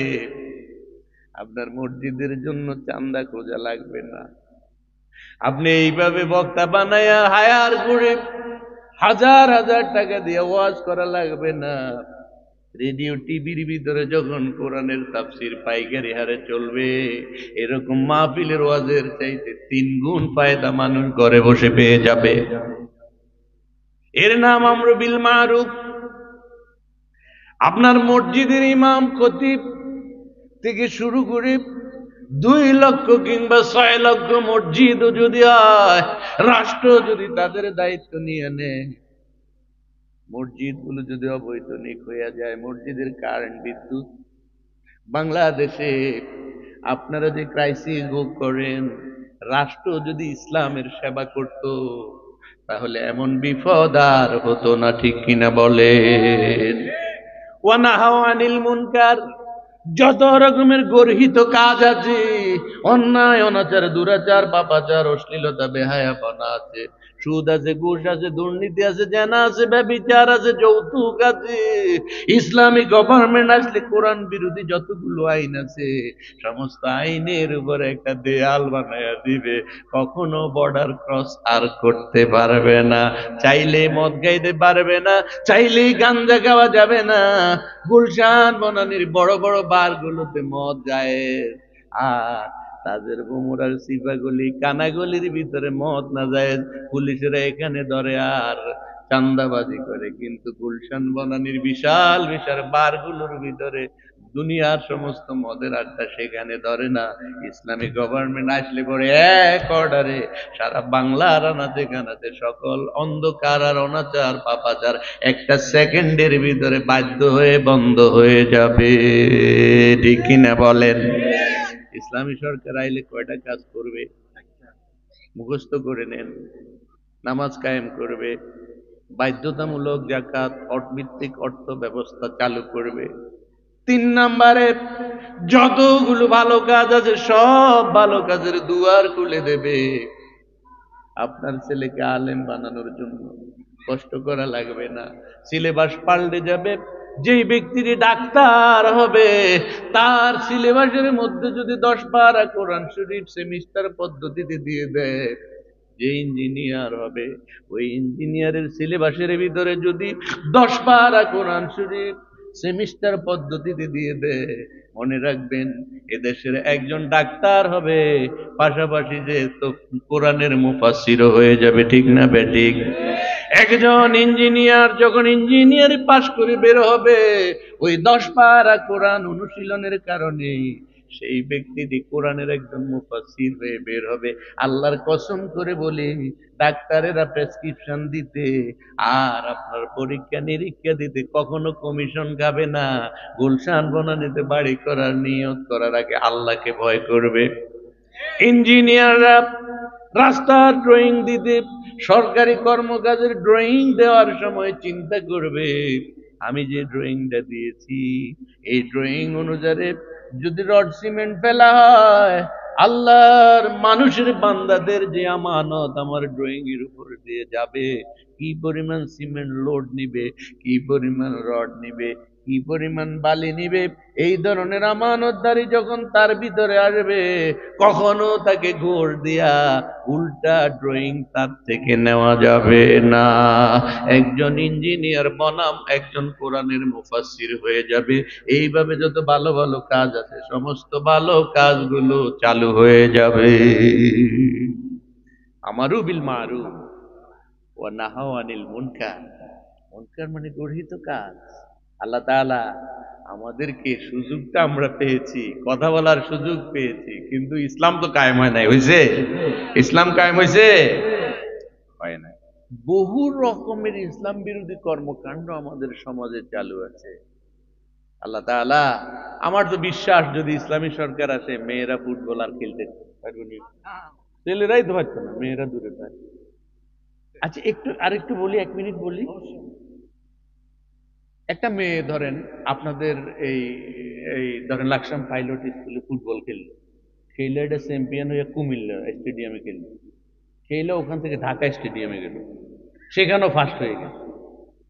আপনার মসজিদের জন্য চান্দা খোঁজা লাগবে না। আপনি এইভাবে বক্তা বানায়া হায়ার করে হাজার হাজার টাকা দিয়ে ওয়াজ করা লাগবে না। রেডিও টিভির ভিতরে যখন কোরআনের তাফসির পাইকারি হারে চলবে, এরকম মাহফিলের ওয়াজের চাইতে 3 গুণ ফায়দা মানুষ ঘরে বসে পেয়ে যাবে। এর নাম আমরু বিল মারুফ। আপনার মসজিদের ইমাম, খতিব থেকে শুরু করে 2 লক্ষ কিংবা 6 লক্ষ মসজিদও যদি হয়, রাষ্ট্র যদি তাদের দায়িত্ব নিয়ে নেয়, মসজিদ গুলো যদি অবৈতনিক হইয়া যায়, মসজিদের কারেন্ট, বিদ্যুৎ, বাংলাদেশে আপনারা যে ক্রাইসিস ভোগ করেন, রাষ্ট্র যদি ইসলামের সেবা করত তাহলে এমন বিপদ আর হতো না, ঠিক কিনা বলেন? ওয়ানাহাউ আনিল মুনকার, যত রকমের গর্হিত কাজ আছে, অন্যায় অনাচার, দুরাচার, পাপাচার, অশ্লীলতা, বেহায়াপনা আছে, সুদ আছে, ঘুষ আছে, দুর্নীতি আছে, জেনা আছে, ব্যভিচার আছে, যৌতুক আছে। ইসলামী গভর্নমেন্ট আসলে কোরআন বিরোধী যতগুলো আইন আছে, সমস্ত আইনের উপরে একটা দেয়াল বানায়া দিবে। কখনো বর্ডার ক্রস আর করতে পারবে না। চাইলে মদ গাইতে পারবে না, চাইলেই গাঞ্জা খাওয়া যাবে না। গুলশান বনানীর বড় বড় বারগুলোতে মদ জায়েজ, আর তাদের বোমরার সিফাগুলি, কানাগলির ভিতরে মদ না জায়েজ। পুলিশেরা এখানে ধরে আর চান্দাবাজি করে, কিন্তু গুলশান বনানীর বিশাল বিশাল বারগুলোর ভিতরে দুনিয়ার সমস্ত মদের আড্ডা সেখানে ধরে না। ইসলামী গভর্নমেন্ট আসলে পরে এক অর্ডারে সারা বাংলার আনাচে কানাচে সকল অন্ধকার আর অনাচার, পাপাচার একটা সেকেন্ডের ভিতরে বাধ্য হয়ে বন্ধ হয়ে যাবে, ঠিক কিনা বলেন? ইসলামী সরকার আইলে কয়টা কাজ করবে? মুখস্থ করে নেন। নামাজ কায়েম করবে, বাধ্যতামূলক যাকাত ভিত্তিক অর্থ ব্যবস্থা চালু করবে। 3 নাম্বারে, যতগুলো ভালো কাজ আছে সব ভালো কাজের দুয়ার খুলে দেবে। আপনার ছেলেকে আলেম বানানোর জন্য কষ্ট করা লাগবে না, সিলেবাস পাল্টে যাবে। যেই ব্যক্তির ডাক্তার হবে, তার সিলেবাসের মধ্যে যদি 10 পারা কোরআন শরীফ সেমিস্টার পদ্ধতিতে দিয়ে দেয়, যে ইঞ্জিনিয়ার হবে, ওই ইঞ্জিনিয়ারের সিলেবাসের ভিতরে যদি 10 পারা কোরআন শরীফ সেমিস্টার পদ্ধতিতে দিয়ে দেয়, মনে রাখবেন এদেশের একজন ডাক্তার হবে, পাশাপাশি যে তো কোরআনের মুফাসসিরও হয়ে যাবে, ঠিক না বেঠিক? একজন ইঞ্জিনিয়ার যখন ইঞ্জিনিয়ার পাশ করে বের হবে, ওই 10 পারা কোরআন অনুশীলনের কারণে সেই ব্যক্তিটি কোরআনের একজন মুফাসসির হয়ে বের হবে। আল্লাহর কসম করে বলি, ডাক্তারেরা প্রেসক্রিপশন দিতে আর আপনার পরীক্ষা নিরীক্ষা দিতে কখনো কমিশন খাবে না। গুলশান বনানীতে বাড়ি করার নিয়ত করার আগে আল্লাহকে ভয় করবে। ইঞ্জিনিয়াররা রাস্তার ড্রয়িং দিতে, সরকারি কর্মকাজের ড্রয়িং দেওয়ার সময় চিন্তা করবে, আমি যে ড্রয়িংটা দিয়েছি এই ড্রয়িং অনুযায়ী যদি রড সিমেন্ট ফেলা হয়, আল্লাহর মানুষের বান্দাদের যে আমানত আমার ড্রয়িং এর উপর দিয়ে যাবে, কি পরিমাণ সিমেন্ট লোড নিবে, কি পরিমাণ রড নিবে, কি পরিমাণ বালি নিবে, এই ধরনের আমানতদারি যখন তার ভিতরে আসবে, কখনো তাকে ঘোর দিয়া উল্টা ড্রয়িং তার থেকে নেওয়া যাবে না। একজন ইঞ্জিনিয়ার বনাম একজন কোরআনের মুফাসসির হয়ে যাবে। এইভাবে যত ভালো ভালো কাজ আছে সমস্ত ভালো কাজগুলো চালু হয়ে যাবে। আমারু বিল মারুফ ওয়া নাহাউ আনিল মুনকার। মুনকার মানে গর্হিত কাজ। আল্লাহ তাআলা আমাদেরকে সুযোগটা আমরা পেয়েছি, কথা বলার সুযোগ পেয়েছি, কিন্তু ইসলাম তো কায়েম হয় নাই। হয়েছে? ইসলাম কায়েম হয়েছে? হয় নাই। বহু রকমের ইসলাম বিরোধী কর্মকাণ্ড আমাদের সমাজে চালু আছে। আল্লাহ তাআলা, আমার তো বিশ্বাস যদি ইসলামী সরকার আসে, মেয়েরা ফুটবল আর খেলতে পারবে না। ছেলেরাই তো পারতো না, মেয়েরা দূরে থাকে। আচ্ছা, আরেকটু বলি, 1 মিনিট বলি। একটা মেয়ে ধরেন আপনাদের এই এই ধরেন লাকসাম পাইলট স্কুলে ফুটবল খেললো, খেলে এটা চ্যাম্পিয়ন হয়ে কুমিল্লা স্টেডিয়ামে খেললো, খেলে ওখান থেকে ঢাকা স্টেডিয়ামে গেল, সেখানেও ফার্স্ট হয়ে গেল।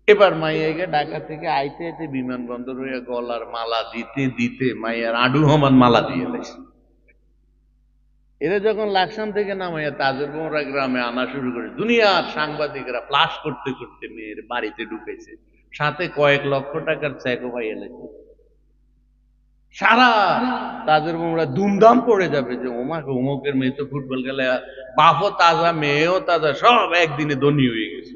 এবার মাইয়া গিয়ে ঢাকা থেকে আইতে আইতে বিমানবন্দর হয়ে গলার মালা দিতে দিতে মাইয়ার আডু হমান মালা দিয়ে দেয়। এরা যখন লাকসাম থেকে নামাইয়া তাজের বোমরা গ্রামে আনা শুরু করে, দুনিয়ার সাংবাদিকরা ফ্লাশ করতে করতে মেয়ের বাড়িতে ঢুকেছে, সাথে কয়েক লক্ষ টাকার চেকও পাই এনেছে। সারা তাজের বোমরা ধুমধাম পড়ে যাবে যে ওমাকে অমুকের মেয়ে তো ফুটবল খেলে, বাপও তাজা মেয়েও তাজা, সব একদিনে ধনী হয়ে গেছে।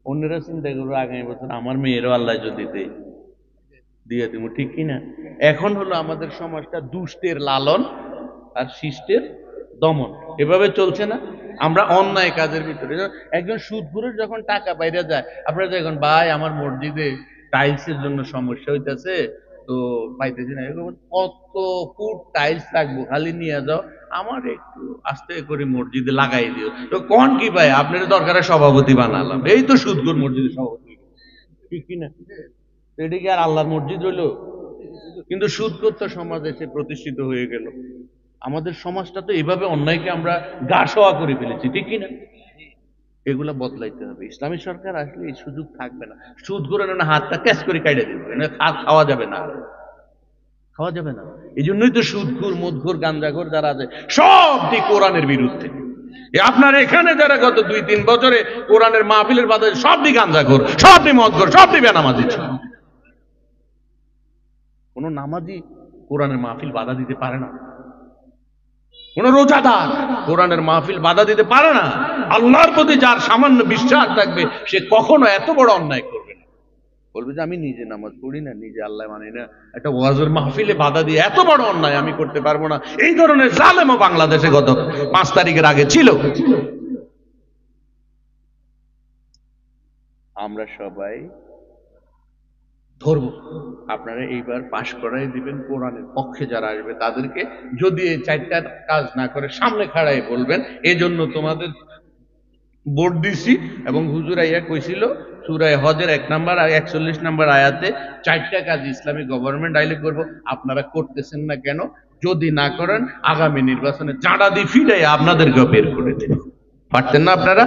অন্যরা চিন্তা করবো আগামী বছর আমার মেয়েরও আল্লাহ যদি দিয়ে দিব, ঠিক কিনা? এখন হলো আমাদের সমাজটা দুষ্টের লালন আর শিষ্টের দমন, এভাবে চলছে না? আমরা অন্যায় কাজের ভিতরে, একজন সুদখোরের যখন টাকা বাইরে যায়, আপনারা যখন ভাই আমার মসজিদে টাইলসের জন্য সমস্যা হইতেছে তো পাইতেছি না, কত ফুট টাইলস লাগবো খালি নিয়ে যাও, আমার একটু আস্তে করে মসজিদে লাগাই দিও। তো কোন কি ভাই, আপনার দরকার সভাপতি বানালাম, এই তো সুদখোর মসজিদের সভাপতি, ঠিক কিনা? এটা কি আর আল্লাহর মসজিদ হইলো? কিন্তু সুদখোর তো সমাজ এসে প্রতিষ্ঠিত হয়ে গেল। আমাদের সমাজটা তো এভাবে অন্যায়কে আমরা গা সওয়া করে ফেলেছি, ঠিক কিনা? এগুলা বদলাইতে হবে। ইসলামী সরকার আসলে এই সুযোগ থাকবে না। সুদ করে না হাতটা ক্যাচ করে কাটে দেবে, খাওয়া যাবে না, খাওয়া যাবে না। এই জন্যই তো সুদখোর, মদখোর, গাঞ্জাখোর যারা আছে সবটি কোরআনের বিরুদ্ধে। আপনার এখানে যারা গত 2-3 বছরে কোরআনের মাহফিলের বাদে সবটি গাঞ্জাখোর, সবটি মদখোর, সবটি বেনামাজি ছিল। কোন নামাজি কোরআনের মাহফিল বাধা দিতে পারে না, কোন রোজাদার কোরআনের মাহফিল বাধা দিতে পারে না। আল্লাহর প্রতি যার সামান্য বিশ্বাস থাকবে সে কখনো এত বড় অন্যায় করবে না। বলবে যে আমি নিজে নামাজ পড়ি না, নিজে আল্লাহ মানি না, একটা ওয়াজের মাহফিলে বাধা দিয়ে এত বড় অন্যায় আমি করতে পারবো না। এই ধরনের জালেমও বাংলাদেশে গত 5 তারিখের আগে ছিল। আমরা সবাই ধরব। আপনারা এইবার পাশ করাই দিবেন, কোরআনের পক্ষে যারা আসবে তাদেরকে যদি এই 4টা কাজ না করে সামনে খাড়াই বলবেন, এজন্য তোমাদের ভোট দিছি। এবং হুজুর আইয়া কইছিল সূরা হজের 1 নম্বর আর 41 নম্বর আয়াতে 4টা কাজ ইসলামিক গভর্নমেন্ট আইলে করব, আপনারা করতেছেন না কেন? যদি না করেন আগামী নির্বাচনে চাঁদা দিয়ে ফিরাই আপনাদেরকেও বের করে দেব। পারতেন না আপনারা?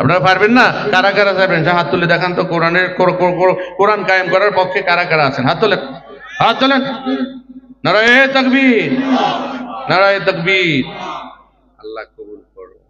আপনারা পারবেন না? কারা কারা যাবেন হাত তুলে দেখান তো, কোরআন কায়েম করার পক্ষে কারা কারা আছেন? হাত তোলেন, হাত তোলেন। নারায়ে তাকবীর, নারায়ে তাকবীর। আল্লাহ কবুল করুন।